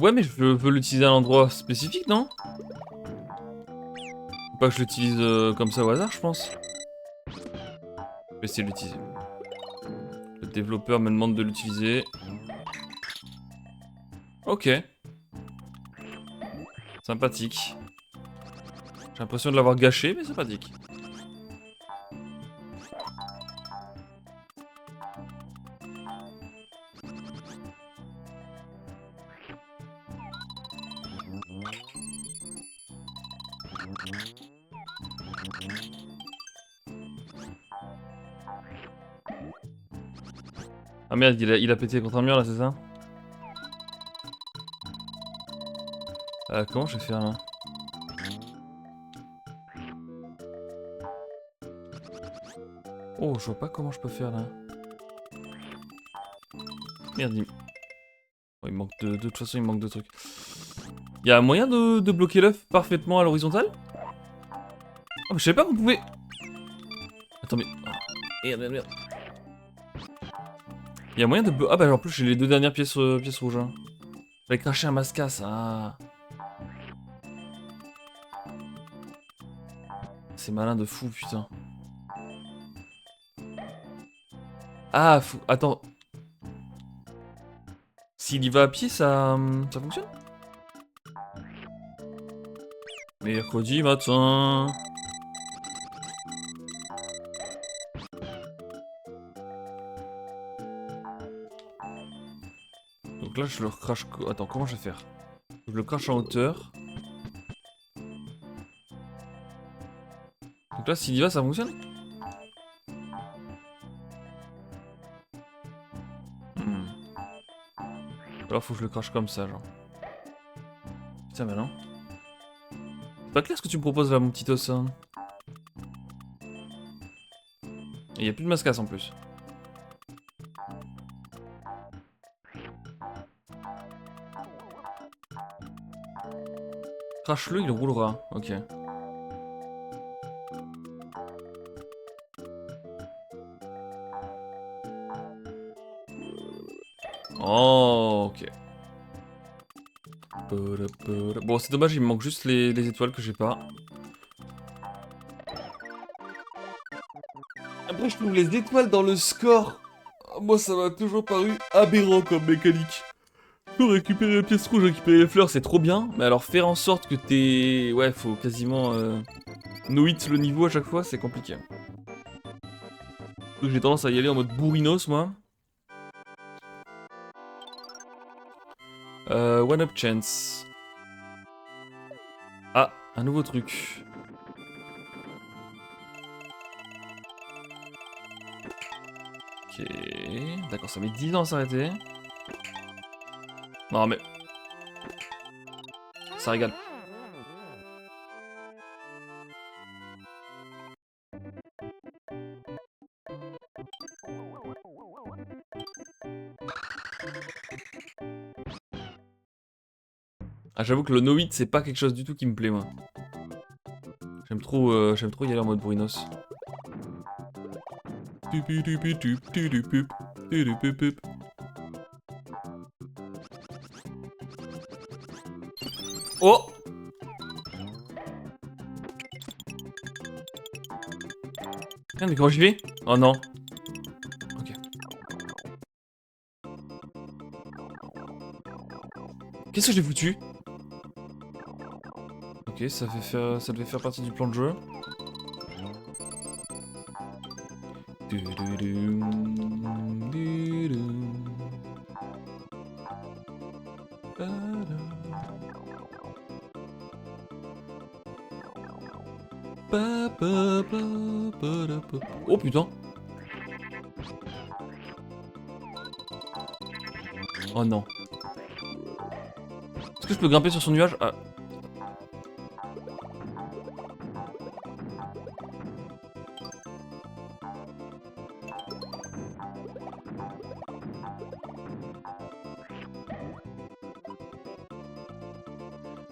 S1: Ouais, mais je veux l'utiliser à un endroit spécifique, non? Faut pas que je l'utilise comme ça au hasard, je pense. Je vais essayer de l'utiliser. Le développeur me demande de l'utiliser. Ok. Sympathique. J'ai l'impression de l'avoir gâché, mais sympathique. Ah merde, il a pété contre un mur là, c'est ça? Comment je vais faire là? Oh, je vois pas comment je peux faire là. Merde, oh, il manque de toute façon, il manque de trucs. Il y a moyen de bloquer l'œuf parfaitement à l'horizontale? Oh, mais je savais pas qu'on pouvait. Attends, mais. Oh, merde. Il y a moyen de. Ah, bah en plus, j'ai les deux dernières pièces rouges. Hein. J'avais craché un mascasse. Ah. C'est malin de fou, putain. Ah, fou. Attends. S'il y va à pied, ça fonctionne? Mercredi matin. Donc là, je le recrache. Attends, comment je vais faire? Je le crache en hauteur. Donc là, s'il y va, ça fonctionne? Alors faut que je le crache comme ça, genre. Putain, mais non. C'est pas clair ce que tu me proposes là, mon petit os. Hein. Et y a plus de mascasse en plus. Crache-le, il roulera. Ok. Oh, ok. Bon, c'est dommage, il me manque juste les étoiles que j'ai pas. Après, je trouve les étoiles dans le score. Moi, ça m'a toujours paru aberrant comme mécanique. Faut récupérer les pièces rouges, récupérer les fleurs, c'est trop bien. Mais alors, faire en sorte que t'es. Ouais, faut quasiment no-hit le niveau à chaque fois, c'est compliqué. Donc, j'ai tendance à y aller en mode bourrinos, moi. One Up Chance. Ah, un nouveau truc. Ok. D'accord, ça met 10 ans à s'arrêter. Non, mais. Ça régale. Ah, j'avoue que le no-hit, c'est pas quelque chose du tout qui me plaît, moi. J'aime trop y aller en mode Brunos. Oh! Merde, mais comment j'y vais? Oh non. Ok. Qu'est-ce que j'ai foutu? Ok, ça devait faire partie du plan de jeu. Oh putain. Oh non. Est-ce que je peux grimper sur son nuage? Ah.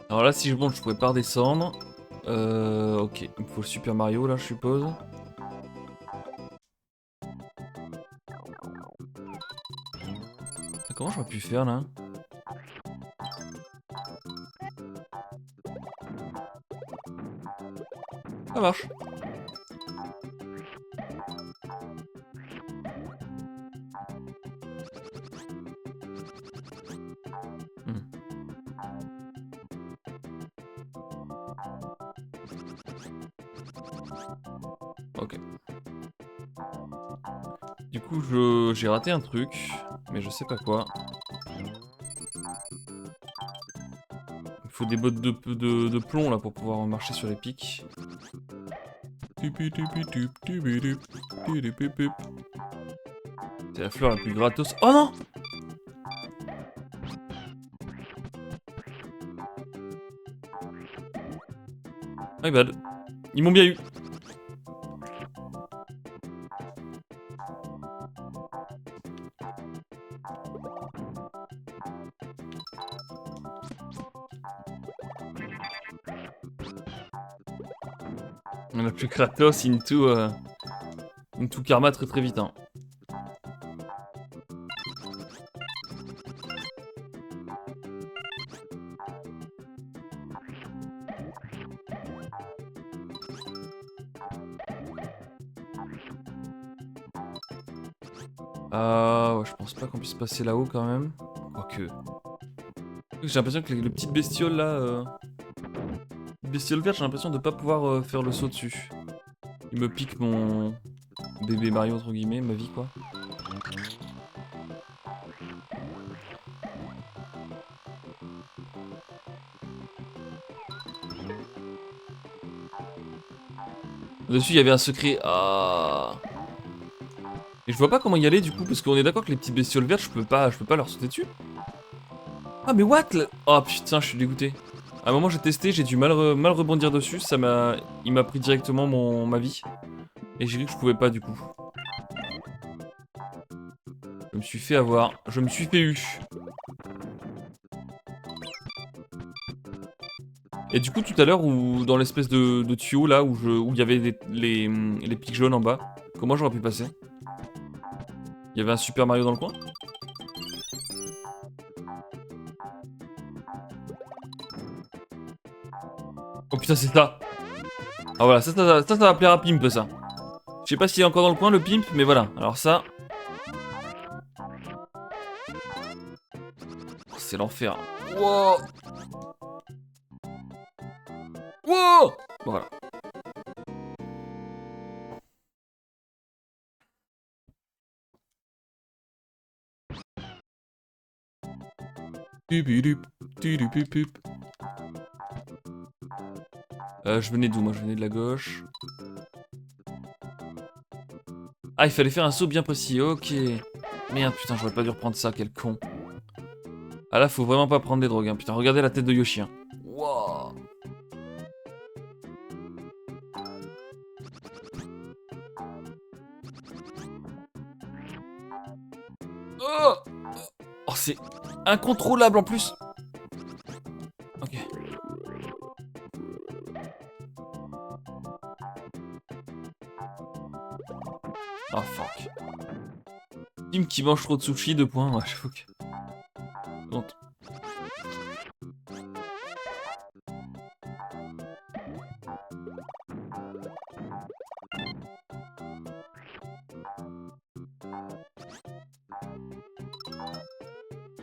S1: Alors là, si je monte, je pourrais pas redescendre. Ok, il me faut le Super Mario là, je suppose. Ah, comment j'aurais pu faire là? Ça marche. Ok. Du coup, j'ai raté un truc, mais je sais pas quoi. Il faut des bottes de plomb là pour pouvoir marcher sur les pics. C'est la fleur la plus gratos. Oh non! My bad. Ils m'ont bien eu. On a plus Kratos into Karma très très vite. Hein. Ouais, je pense pas qu'on puisse passer là-haut quand même. Quoique. J'ai l'impression que les petites bestioles là... bestioles vertes, j'ai l'impression de pas pouvoir faire le saut dessus. Il me pique mon bébé Mario entre guillemets, ma vie quoi. Dessus il y avait un secret. Ah. Et je vois pas comment y aller du coup, parce qu'on est d'accord que les petites bestioles vertes, je peux pas leur sauter dessus. Ah mais what? Oh putain, je suis dégoûté. À un moment j'ai testé, j'ai dû mal rebondir dessus, il m'a pris directement ma vie. Et j'ai dit que je pouvais pas du coup. Je me suis fait avoir, je me suis fait eu. Et du coup tout à l'heure, dans l'espèce de tuyau là, où il y avait les pics jaunes en bas, comment j'aurais pu passer? Il y avait un Super Mario dans le coin? Oh putain c'est ça. Ah voilà, ça va plaire à Pimp ça. Je sais pas s'il est encore dans le coin le Pimp, mais voilà. Alors ça... Oh, c'est l'enfer. Wow. Wow. Voilà. Je venais d'où? Moi je venais de la gauche. Ah, il fallait faire un saut bien précis, ok. Merde, putain, j'aurais pas dû reprendre ça, quel con. Ah là, faut vraiment pas prendre des drogues, hein. Putain, regardez la tête de Yoshi, hein. Wow. Oh, oh c'est incontrôlable en plus. Ok. Oh fuck. Team qui mange trop de sushi, 2 points, ouais, j'avoue que... Honte.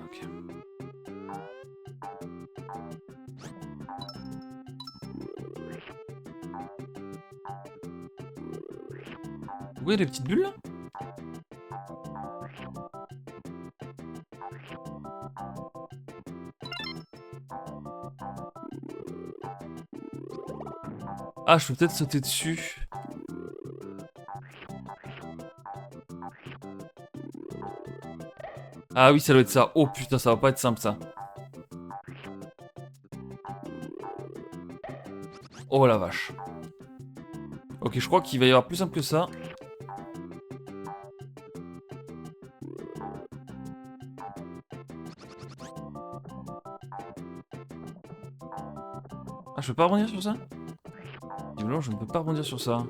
S1: Ok. Vous voyez les petites bulles là? Ah, je peux peut-être sauter dessus. Ah oui, ça doit être ça. Oh putain, ça va pas être simple ça. Oh la vache. Ok, je crois qu'il va y avoir plus simple que ça. Ah, je peux pas rebondir sur ça? Visiblement, je ne peux pas rebondir sur ça.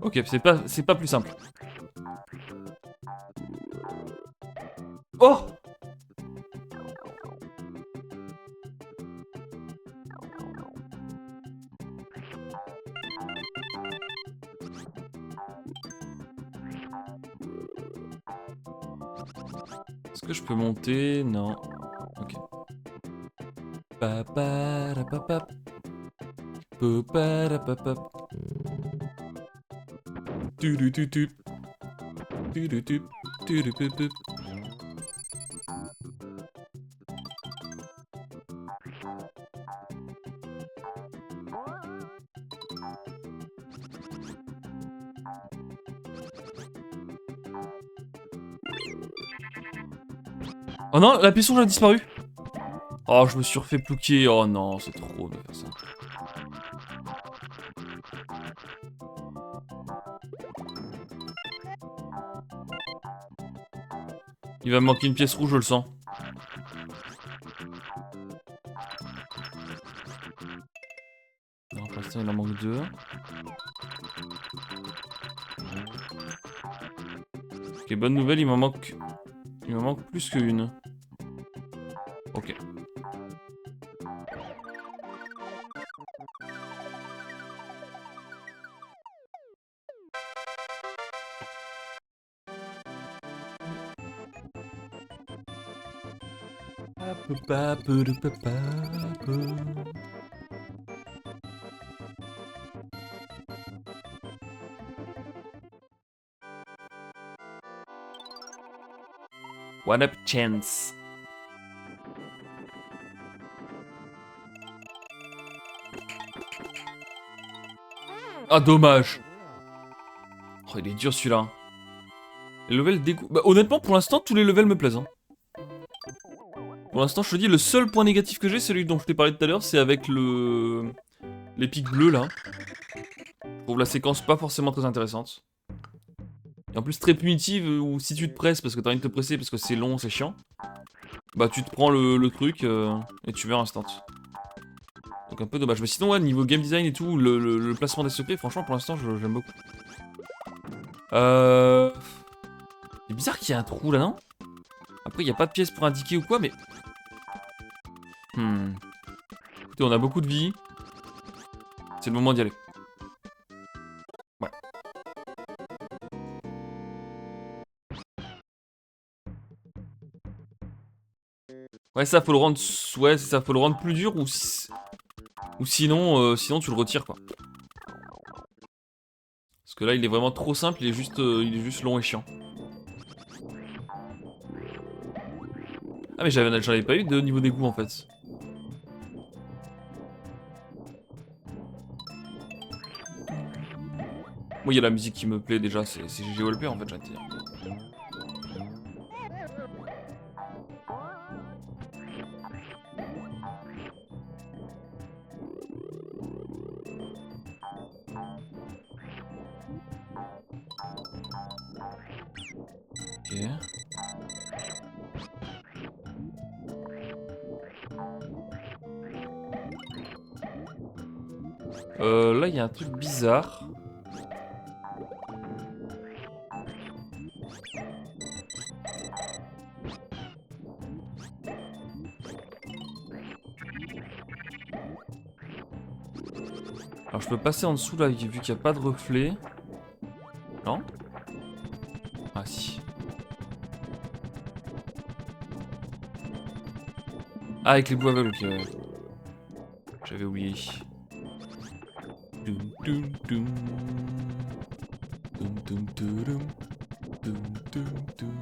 S1: Ok, c'est pas plus simple. Oh! Est-ce que je peux monter? Non. Ok. Paparapapap. Paparapapap. Tudututup. Tudutup. Tudupupup. Oh non, la piston a disparu. Oh, je me suis refait plouquer. Oh non, c'est trop de faire ça. Il va me manquer une pièce rouge, je le sens. Non, pour l'instant, il en manque 2. Ok, bonne nouvelle, il m'en manque... Il m'en manque plus qu'une. Ok. What up, chance? Ah, dommage. Oh, il est dur celui-là. Les levels dégoût. Bah, honnêtement, pour l'instant, tous les levels me plaisent. Hein. Pour l'instant, je te dis, le seul point négatif que j'ai, celui dont je t'ai parlé tout à l'heure, c'est avec le... les pics bleus, là. Je trouve la séquence pas forcément très intéressante. Et en plus, très punitive, où si tu te presses, parce que t'as envie de te presser, parce que c'est long, c'est chiant, bah tu te prends le truc, et tu meurs instant. Donc un peu dommage. Mais sinon, ouais, niveau game design et tout, le placement des secrets, franchement, pour l'instant, j'aime beaucoup. C'est bizarre qu'il y ait un trou, là, non? Après, il n'y a pas de pièce pour indiquer ou quoi, mais... Écoutez, on a beaucoup de vie. C'est le moment d'y aller. Ouais. Ouais, ça, faut le rendre... Ouais, c'est ça, faut le rendre plus dur, ou sinon, sinon tu le retires, quoi. Parce que là, il est vraiment trop simple, il est juste long et chiant. Ah, mais j'en avais pas eu de niveau d'égout, en fait. Moi, il y a la musique qui me plaît déjà, c'est GG Walper en fait, j'ai envie de dire. Ok. Là, il y a un truc bizarre. Alors, je peux passer en dessous là, vu qu'il n'y a pas de reflet. Non? Ah, si. Ah, avec les bouts aveugles, ok, ouais. J'avais oublié. Doum, doum, doum. Doum, doum, doum. Doum, doum, doum.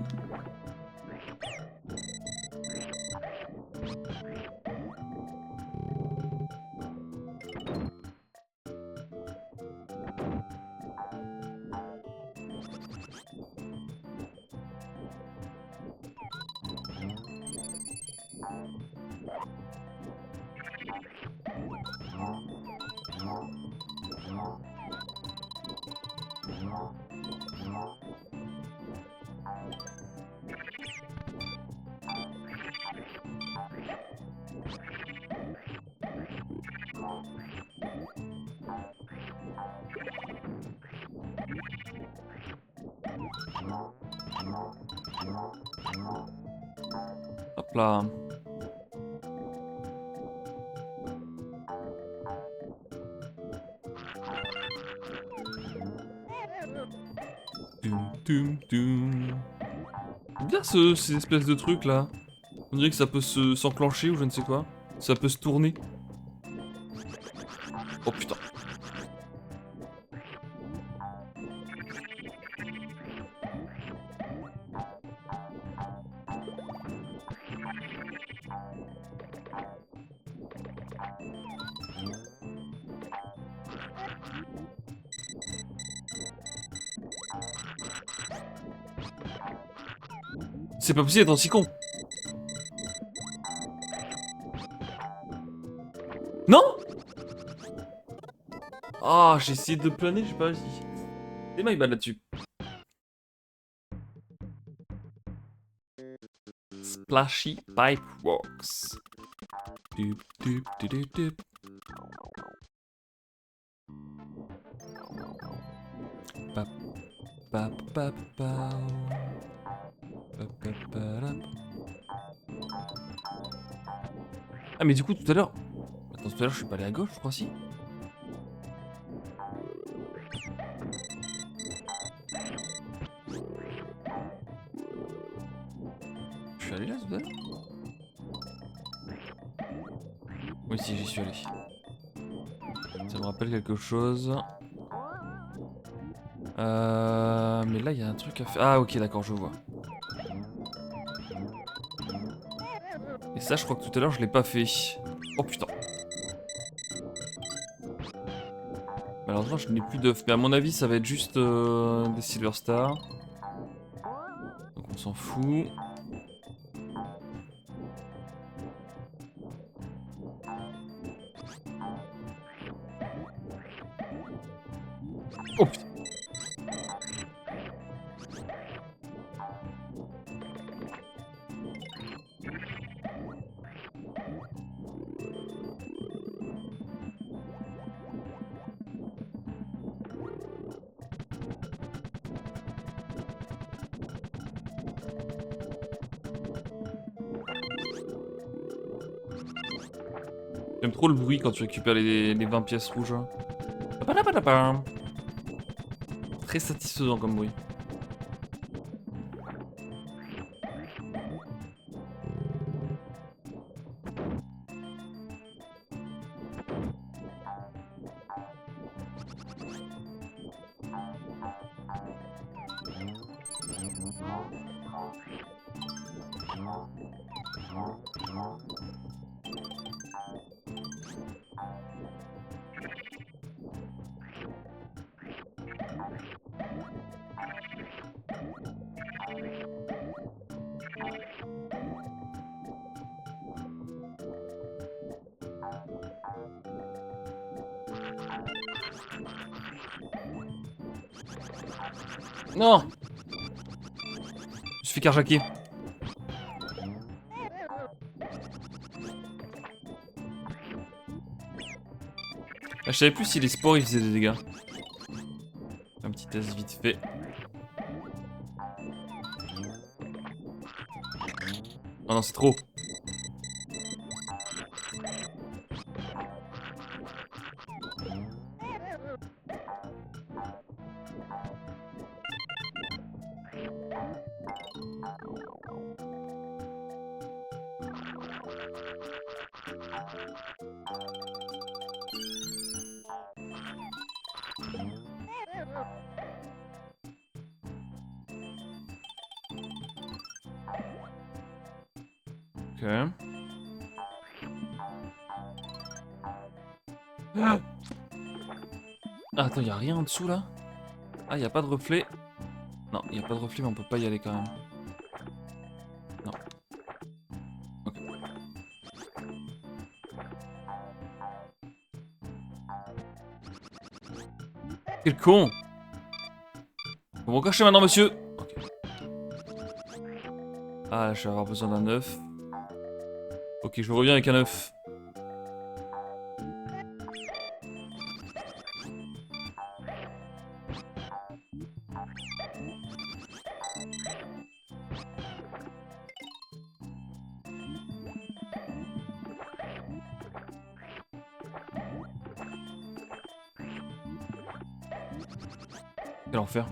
S1: là. C'est bien ces espèces de trucs là. On dirait que ça peut s'enclencher ou je ne sais quoi. Ça peut se tourner. Oh putain. C'est pas possible d'être aussi con. Non. Ah, j'ai essayé de planer, j'ai pas réussi. C'est my bad là-dessus. Splashy Pipe Works. Dup, dup, dup, dup, dup. Pap, pap, pap, pap. Pap, pap, parap. Ah mais du coup tout à l'heure... Attends, tout à l'heure je suis pas allé à gauche, je crois si. Je suis allé là tout à l'heure. Oui si, j'y suis allé. Ça me rappelle quelque chose. Mais là il y a un truc à faire. Ah ok d'accord, je vois. Et ça je crois que tout à l'heure je l'ai pas fait. Oh putain. Malheureusement je n'ai plus d'œufs. Mais à mon avis ça va être juste des Silver Stars. Donc on s'en fout. Oh putain. J'aime trop le bruit quand tu récupères les 20 pièces rouges. Très satisfaisant comme bruit. Non! Je suis fait carjacker. Ah, je savais plus si les spores ils faisaient des dégâts. Un petit test vite fait. Oh non, c'est trop. Ok. Ah, attends, y'a rien en dessous là? Ah, y'a pas de reflet. Non, y'a pas de reflet, mais on peut pas y aller quand même. Non. Ok. Quel con! Vous me recachez maintenant, monsieur? Ok. Ah, je vais avoir besoin d'un œuf. Ok, je reviens avec un œuf. Quel enfer.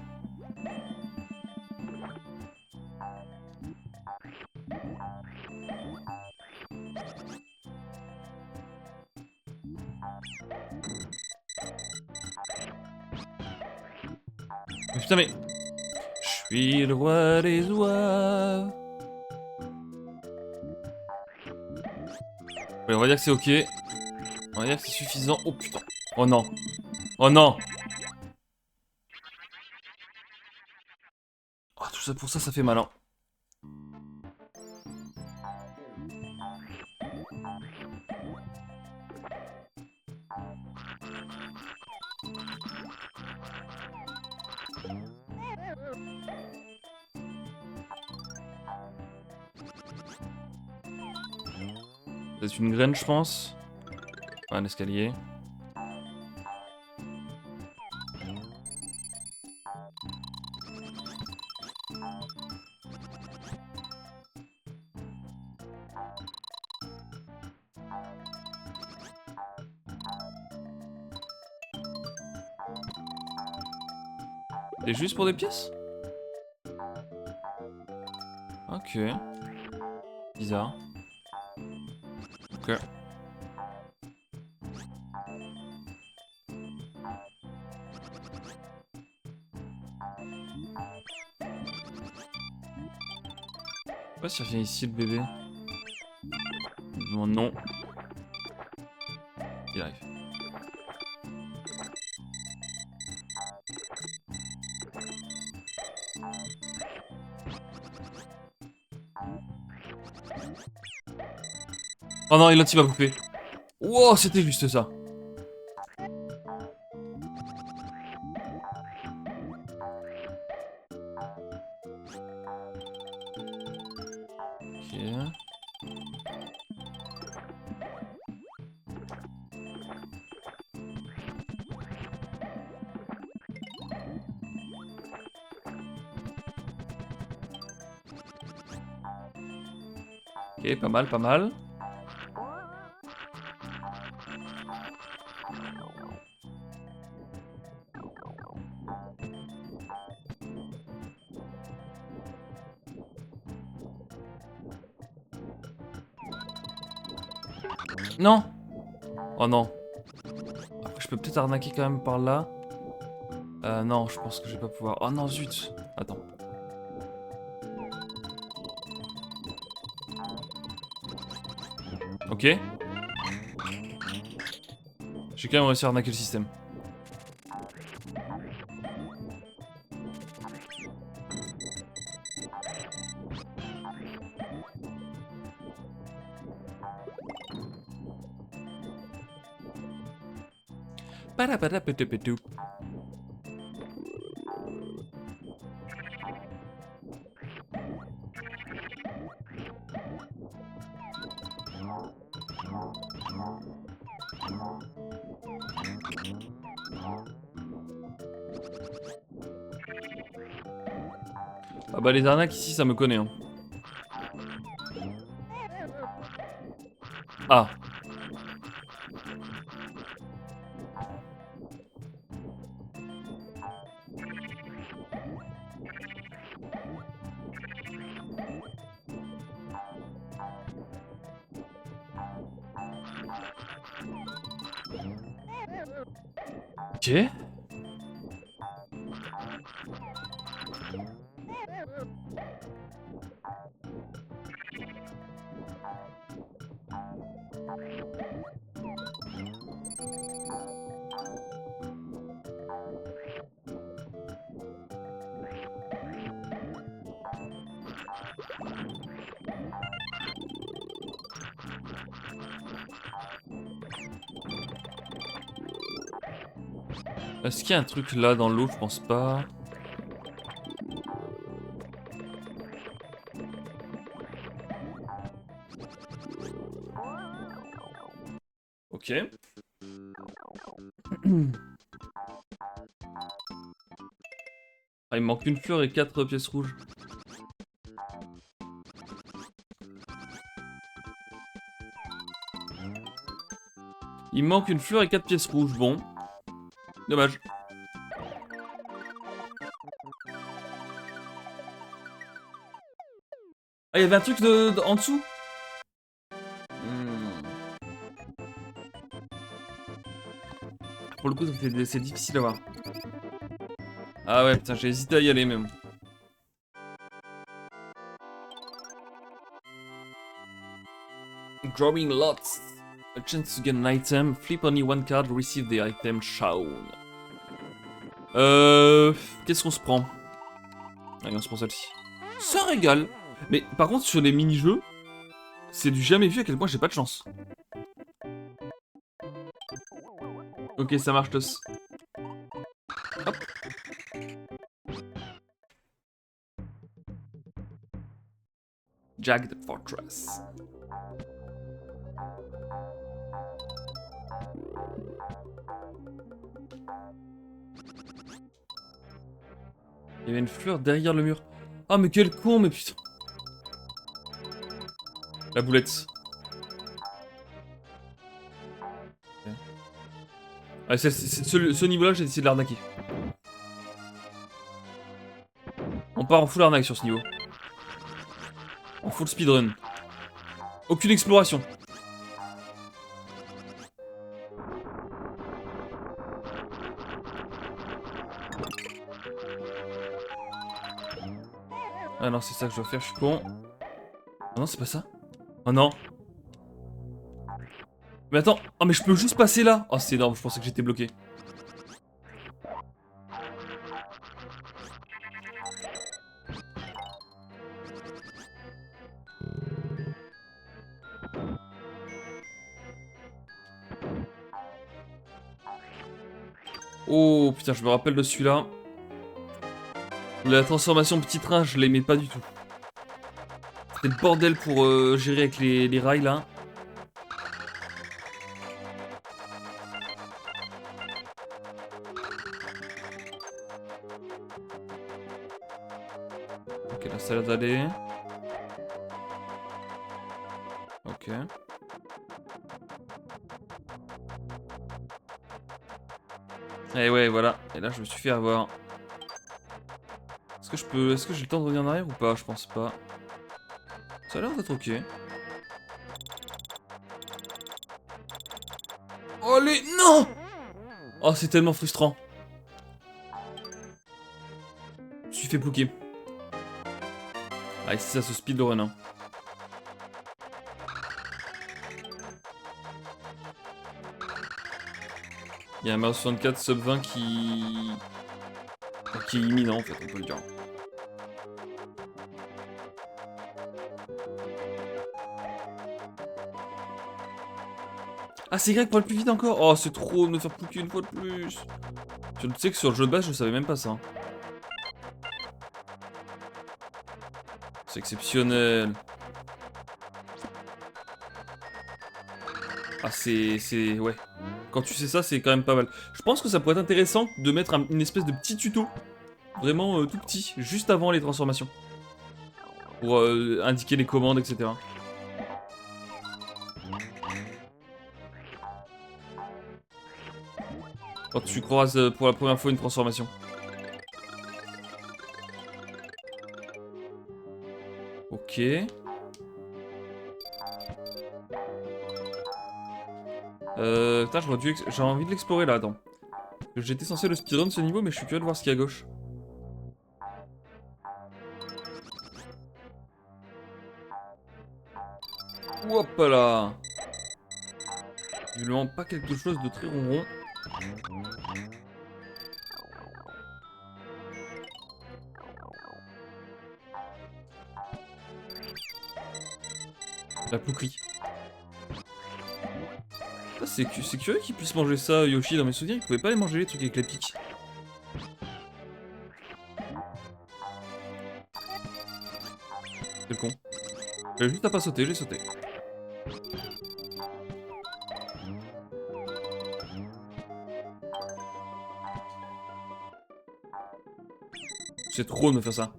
S1: Mais putain mais... Je suis le roi des oies. Ouais, on va dire que c'est ok. On va dire que c'est suffisant. Oh putain. Oh non. Oh non. Oh, tout ça pour ça, ça fait mal. Hein. C'est une graine, je pense. Ouais, un escalier. C'est juste pour des pièces? Ok. Bizarre. Ok. Je sais pas si revient ici le bébé. Bon, non. Il arrive. Oh non, il a ma poupée. Wow, c'était juste ça. Ok. Ok, pas mal, pas mal. Non. Oh non. Après, je peux peut-être arnaquer quand même par là. Non, je pense que je vais pas pouvoir. Oh non, zut. Attends. Ok. J'ai quand même réussi à arnaquer le système. Padapadapadapidou. Ah bah les arnaques ici ça me connaît hein. Ah. Ok. Est-ce qu'il y a un truc là dans l'eau? Je pense pas. Ok. Ah, il me manque une fleur et 4 pièces rouges. Il me manque une fleur et 4 pièces rouges. Bon. Dommage. Ah, il y avait un truc en dessous. Pour le coup, c'est difficile à voir. Ah ouais, putain, j'ai hésité à y aller même. Drawing lots. A chance to get an item. Flip only one card, receive the item shown. Qu'est-ce qu'on se prend? Allez, on se prend celle-ci. Ça régale. Mais par contre, sur les mini-jeux, c'est du jamais vu à quel point j'ai pas de chance. Ok, ça marche, tous. Hop. Jagged Fortress. Il y avait une fleur derrière le mur. Ah, mais quel con, mais putain. La boulette. Okay. Ah, ce niveau-là, j'ai essayé de l'arnaquer. On part en full arnaque sur ce niveau. En full speedrun. Aucune exploration. Ah non, c'est ça que je dois faire, je suis con. Oh non, c'est pas ça. Oh non. Mais attends, oh mais je peux juste passer là. Oh c'est énorme, je pensais que j'étais bloqué. Oh putain, je me rappelle de celui-là. La transformation petit train, je l'aimais pas du tout. C'était le bordel pour gérer avec les rails là. Ok, là ça a l'air d'aller. Ok. Et ouais, voilà. Et là, je me suis fait avoir. Est-ce que j'ai le temps de revenir en arrière ou pas? Je pense pas. Ça a l'air d'être ok. Oh les... Non! Oh, c'est tellement frustrant. Je me suis fait bloquer. Ah, c'est ça, ce speedrun, hein. Il y a un Mario 64 sub 20 qui est imminent, en fait, on peut le dire. Ah, c'est grec pour le plus vite encore. Oh, c'est trop de me faire plus une fois de plus. Tu sais que sur le jeu de base, je savais même pas ça. C'est exceptionnel. Ah, c'est... Ouais. Quand tu sais ça, c'est quand même pas mal. Je pense que ça pourrait être intéressant de mettre une espèce de petit tuto. Vraiment tout petit, juste avant les transformations. Pour indiquer les commandes, etc. Quand tu croises pour la première fois une transformation. Ok. Putain, j'ai envie de l'explorer là, attends. J'étais censé le speedrun de ce niveau, mais je suis curieux de voir ce qu'il y a à gauche. Hop là. Visiblement pas quelque chose de très ronron. La poucrie. C'est curieux qu'il puisse manger ça, Yoshi. Dans mes souvenirs, il pouvait pas les manger les trucs avec la pique. C'est le con. J'avais juste à pas sauter, j'ai sauté. C'est trop de me faire ça.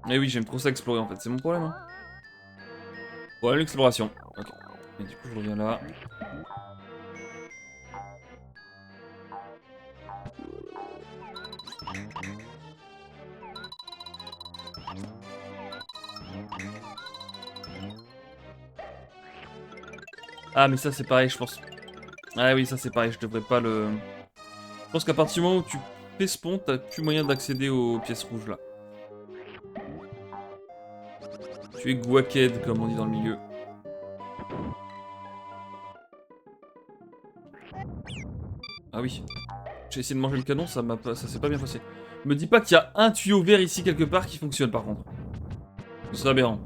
S1: Mais oui, j'aime trop ça explorer en fait, c'est mon problème. Hein. Bon, l'exploration. Ok. Et du coup, je reviens là. Ah, mais ça, c'est pareil, je pense. Ah oui, ça, c'est pareil, je devrais pas le... Je pense qu'à partir du moment où tu fais spawn, t'as plus moyen d'accéder aux pièces rouges, là. Tu es guaqued, comme on dit dans le milieu. Ah oui. J'ai essayé de manger le canon, ça s'est pas bien passé. Me dis pas qu'il y a un tuyau vert ici quelque part qui fonctionne par contre. Ce serait aberrant.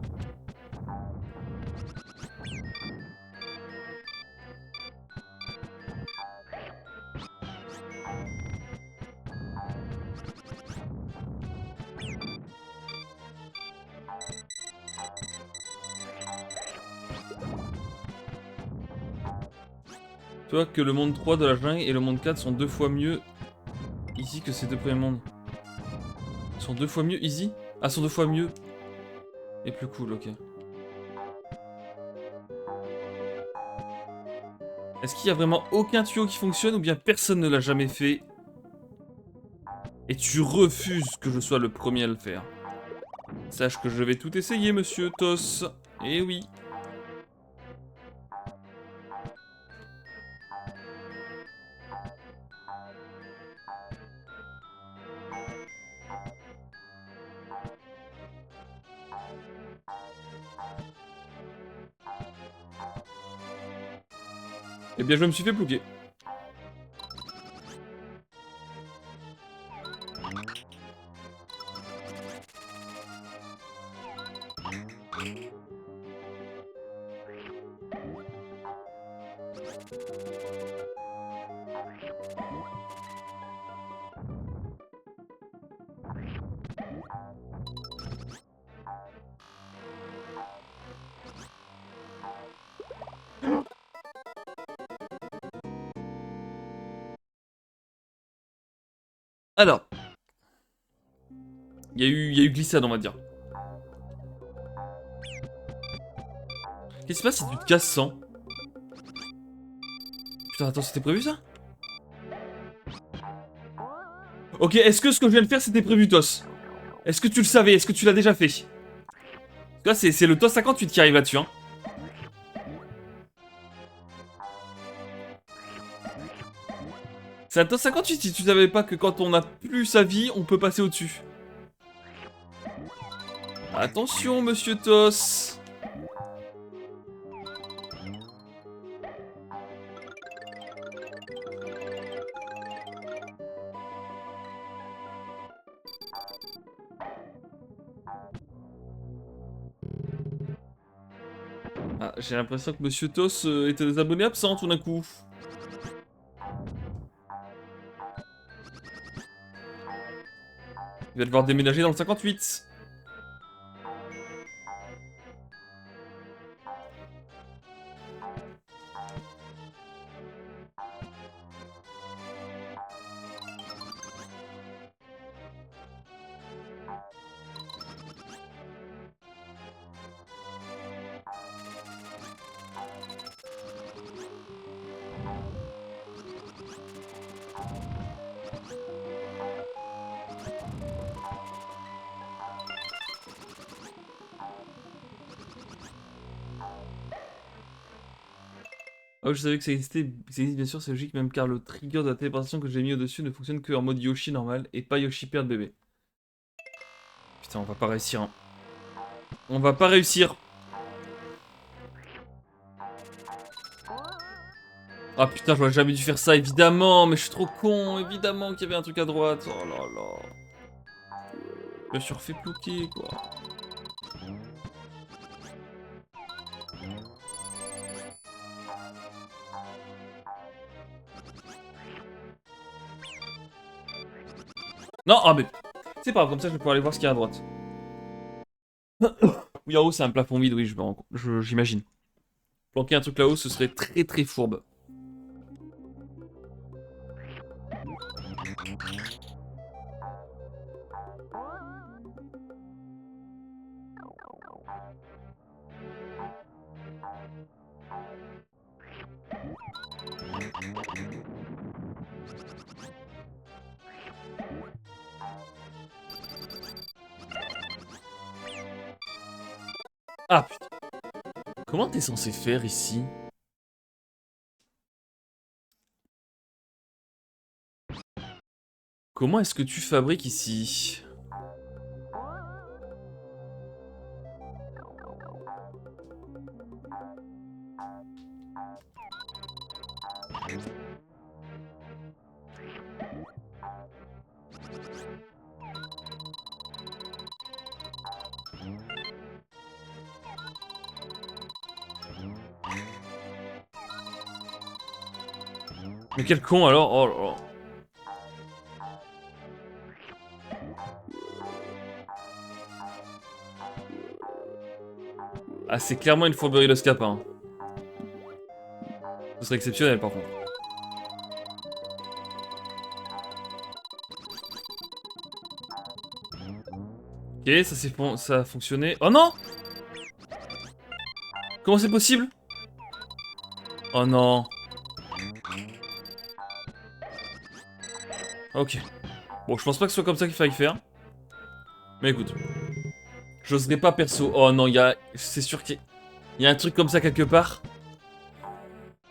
S1: Tu vois que le monde 3 de la jungle et le monde 4 sont 2 fois mieux ici que ces 2 premiers mondes. Sont 2 fois mieux easy? Ah, sont 2 fois mieux. Et plus cool, ok. Est-ce qu'il y a vraiment aucun tuyau qui fonctionne ou bien personne ne l'a jamais fait? Et tu refuses que je sois le premier à le faire. Sache que je vais tout essayer, monsieur Toss. Eh oui. Eh bien, je me suis fait bloquer. Alors, il y a eu glissade, on va dire. Qu'est-ce qui se passe si tu te casses sans? Putain, attends, c'était prévu ça? Ok, est-ce que ce que je viens de faire, c'était prévu, Toss? Est-ce que tu le savais? Est-ce que tu l'as déjà fait? Là, c'est le Toss 58 qui arrive là-dessus, hein. C'est un Toss 58 si tu savais pas que quand on a plus sa vie, on peut passer au-dessus. Attention, monsieur Toss. Ah, j'ai l'impression que monsieur Toss était des abonnés absents tout d'un coup. Il va devoir déménager dans le 58. Ah oui, je savais que ça existe bien sûr, c'est logique même car le trigger de la téléportation que j'ai mis au-dessus ne fonctionne que en mode Yoshi normal et pas Yoshi père de bébé. Putain, on va pas réussir, hein. On va pas réussir. Ah putain, j'aurais jamais dû faire ça, évidemment, mais je suis trop con, évidemment qu'il y avait un truc à droite. Oh là là. Je me suis refait bloquer, quoi. Non, ah mais... C'est pas grave, comme ça je vais pouvoir aller voir ce qu'il y a à droite. Oui, en haut c'est un plafond vide, oui, j'imagine. Planquer un truc là-haut, ce serait très très fourbe. Ah putain. Comment t'es censé faire ici? Comment est-ce que tu fabriques ici? Mais quel con alors? Oh là là. Ah, c'est clairement une fourberie de Scap, hein. Ce serait exceptionnel par contre. Ok, ça a fonctionné. Oh non! Comment c'est possible? Oh non. Ok. Bon, je pense pas que ce soit comme ça qu'il faille faire. Mais écoute. J'oserais pas perso. Oh non, c'est sûr qu'il y a un truc comme ça quelque part.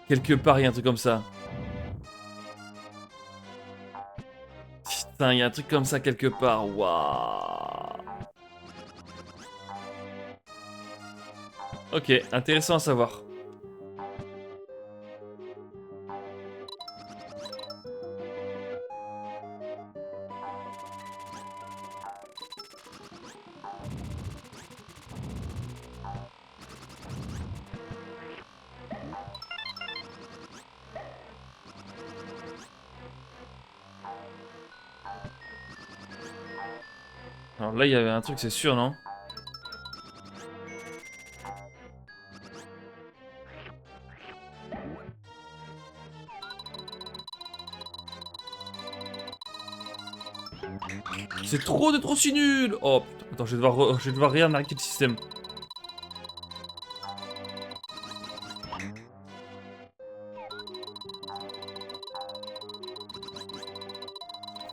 S1: Quelque part, il y a un truc comme ça. Putain, il y a un truc comme ça quelque part. Waouh. Ok, intéressant à savoir. Alors là, il y avait un truc, c'est sûr, non? C'est trop si nul! Oh putain, attends, je vais devoir réarnaquer le système.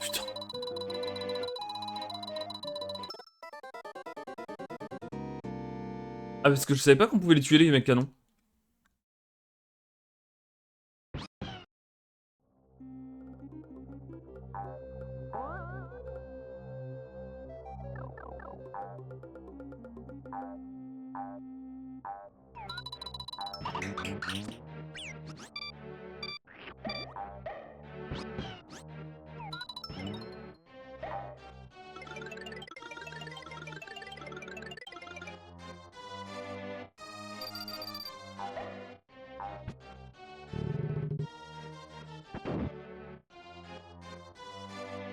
S1: Putain. Ah, parce que je savais pas qu'on pouvait les tuer les mecs canons.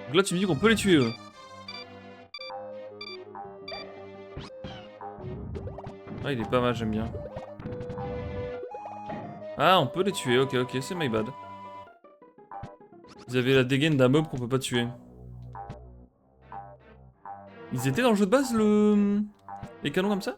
S1: Donc là, tu me dis qu'on peut les tuer, eux. Ah, il est pas mal, j'aime bien. Ah, on peut les tuer, ok, c'est my bad. Vous avez la dégaine d'un mob qu'on peut pas tuer. Ils étaient dans le jeu de base, les canons comme ça?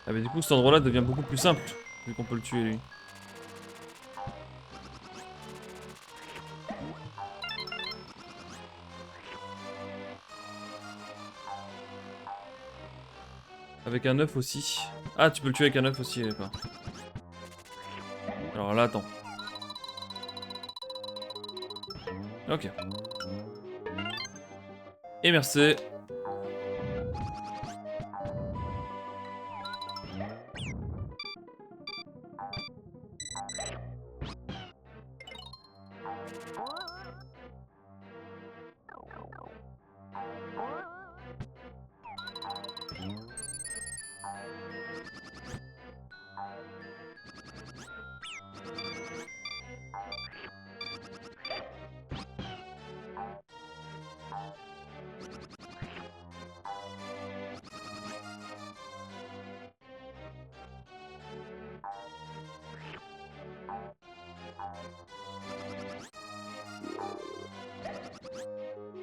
S1: Ah mais du coup cet endroit là devient beaucoup plus simple, vu qu'on peut le tuer lui. Avec un œuf aussi. Ah tu peux le tuer avec un œuf aussi, d'accord. Alors là attends. Ok. Et merci.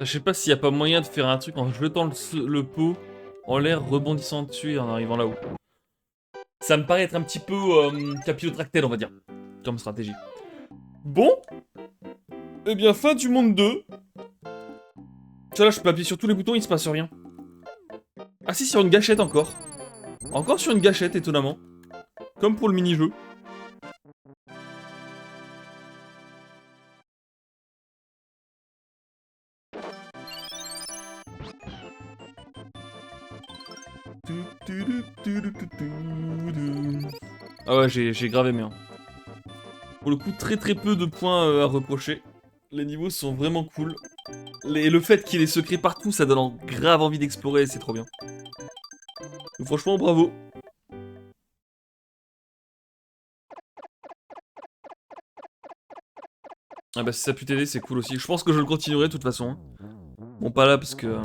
S1: Je sais pas s'il y a pas moyen de faire un truc en jetant le pot en l'air, rebondissant dessus et en arrivant là-haut. Ça me paraît être un petit peu capillotractel, on va dire, comme stratégie. Bon. Eh bien, fin du monde 2. Ça là, je peux appuyer sur tous les boutons, il se passe rien. Ah si, sur une gâchette encore. Encore sur une gâchette, étonnamment. Comme pour le mini-jeu. Ah ouais, j'ai grave aimé. Hein. Pour le coup, très peu de points à reprocher. Les niveaux sont vraiment cool. Le fait qu'il y ait des secrets partout, ça donne grave envie d'explorer, c'est trop bien. Donc, franchement, bravo. Ah bah si ça a pu t'aider, c'est cool aussi. Je pense que je le continuerai de toute façon. Bon, pas là parce que...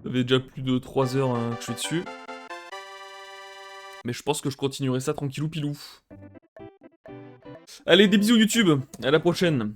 S1: ça fait déjà plus de 3 heures que je suis dessus. Mais je pense que je continuerai ça tranquillou pilou. Allez, des bisous YouTube, à la prochaine.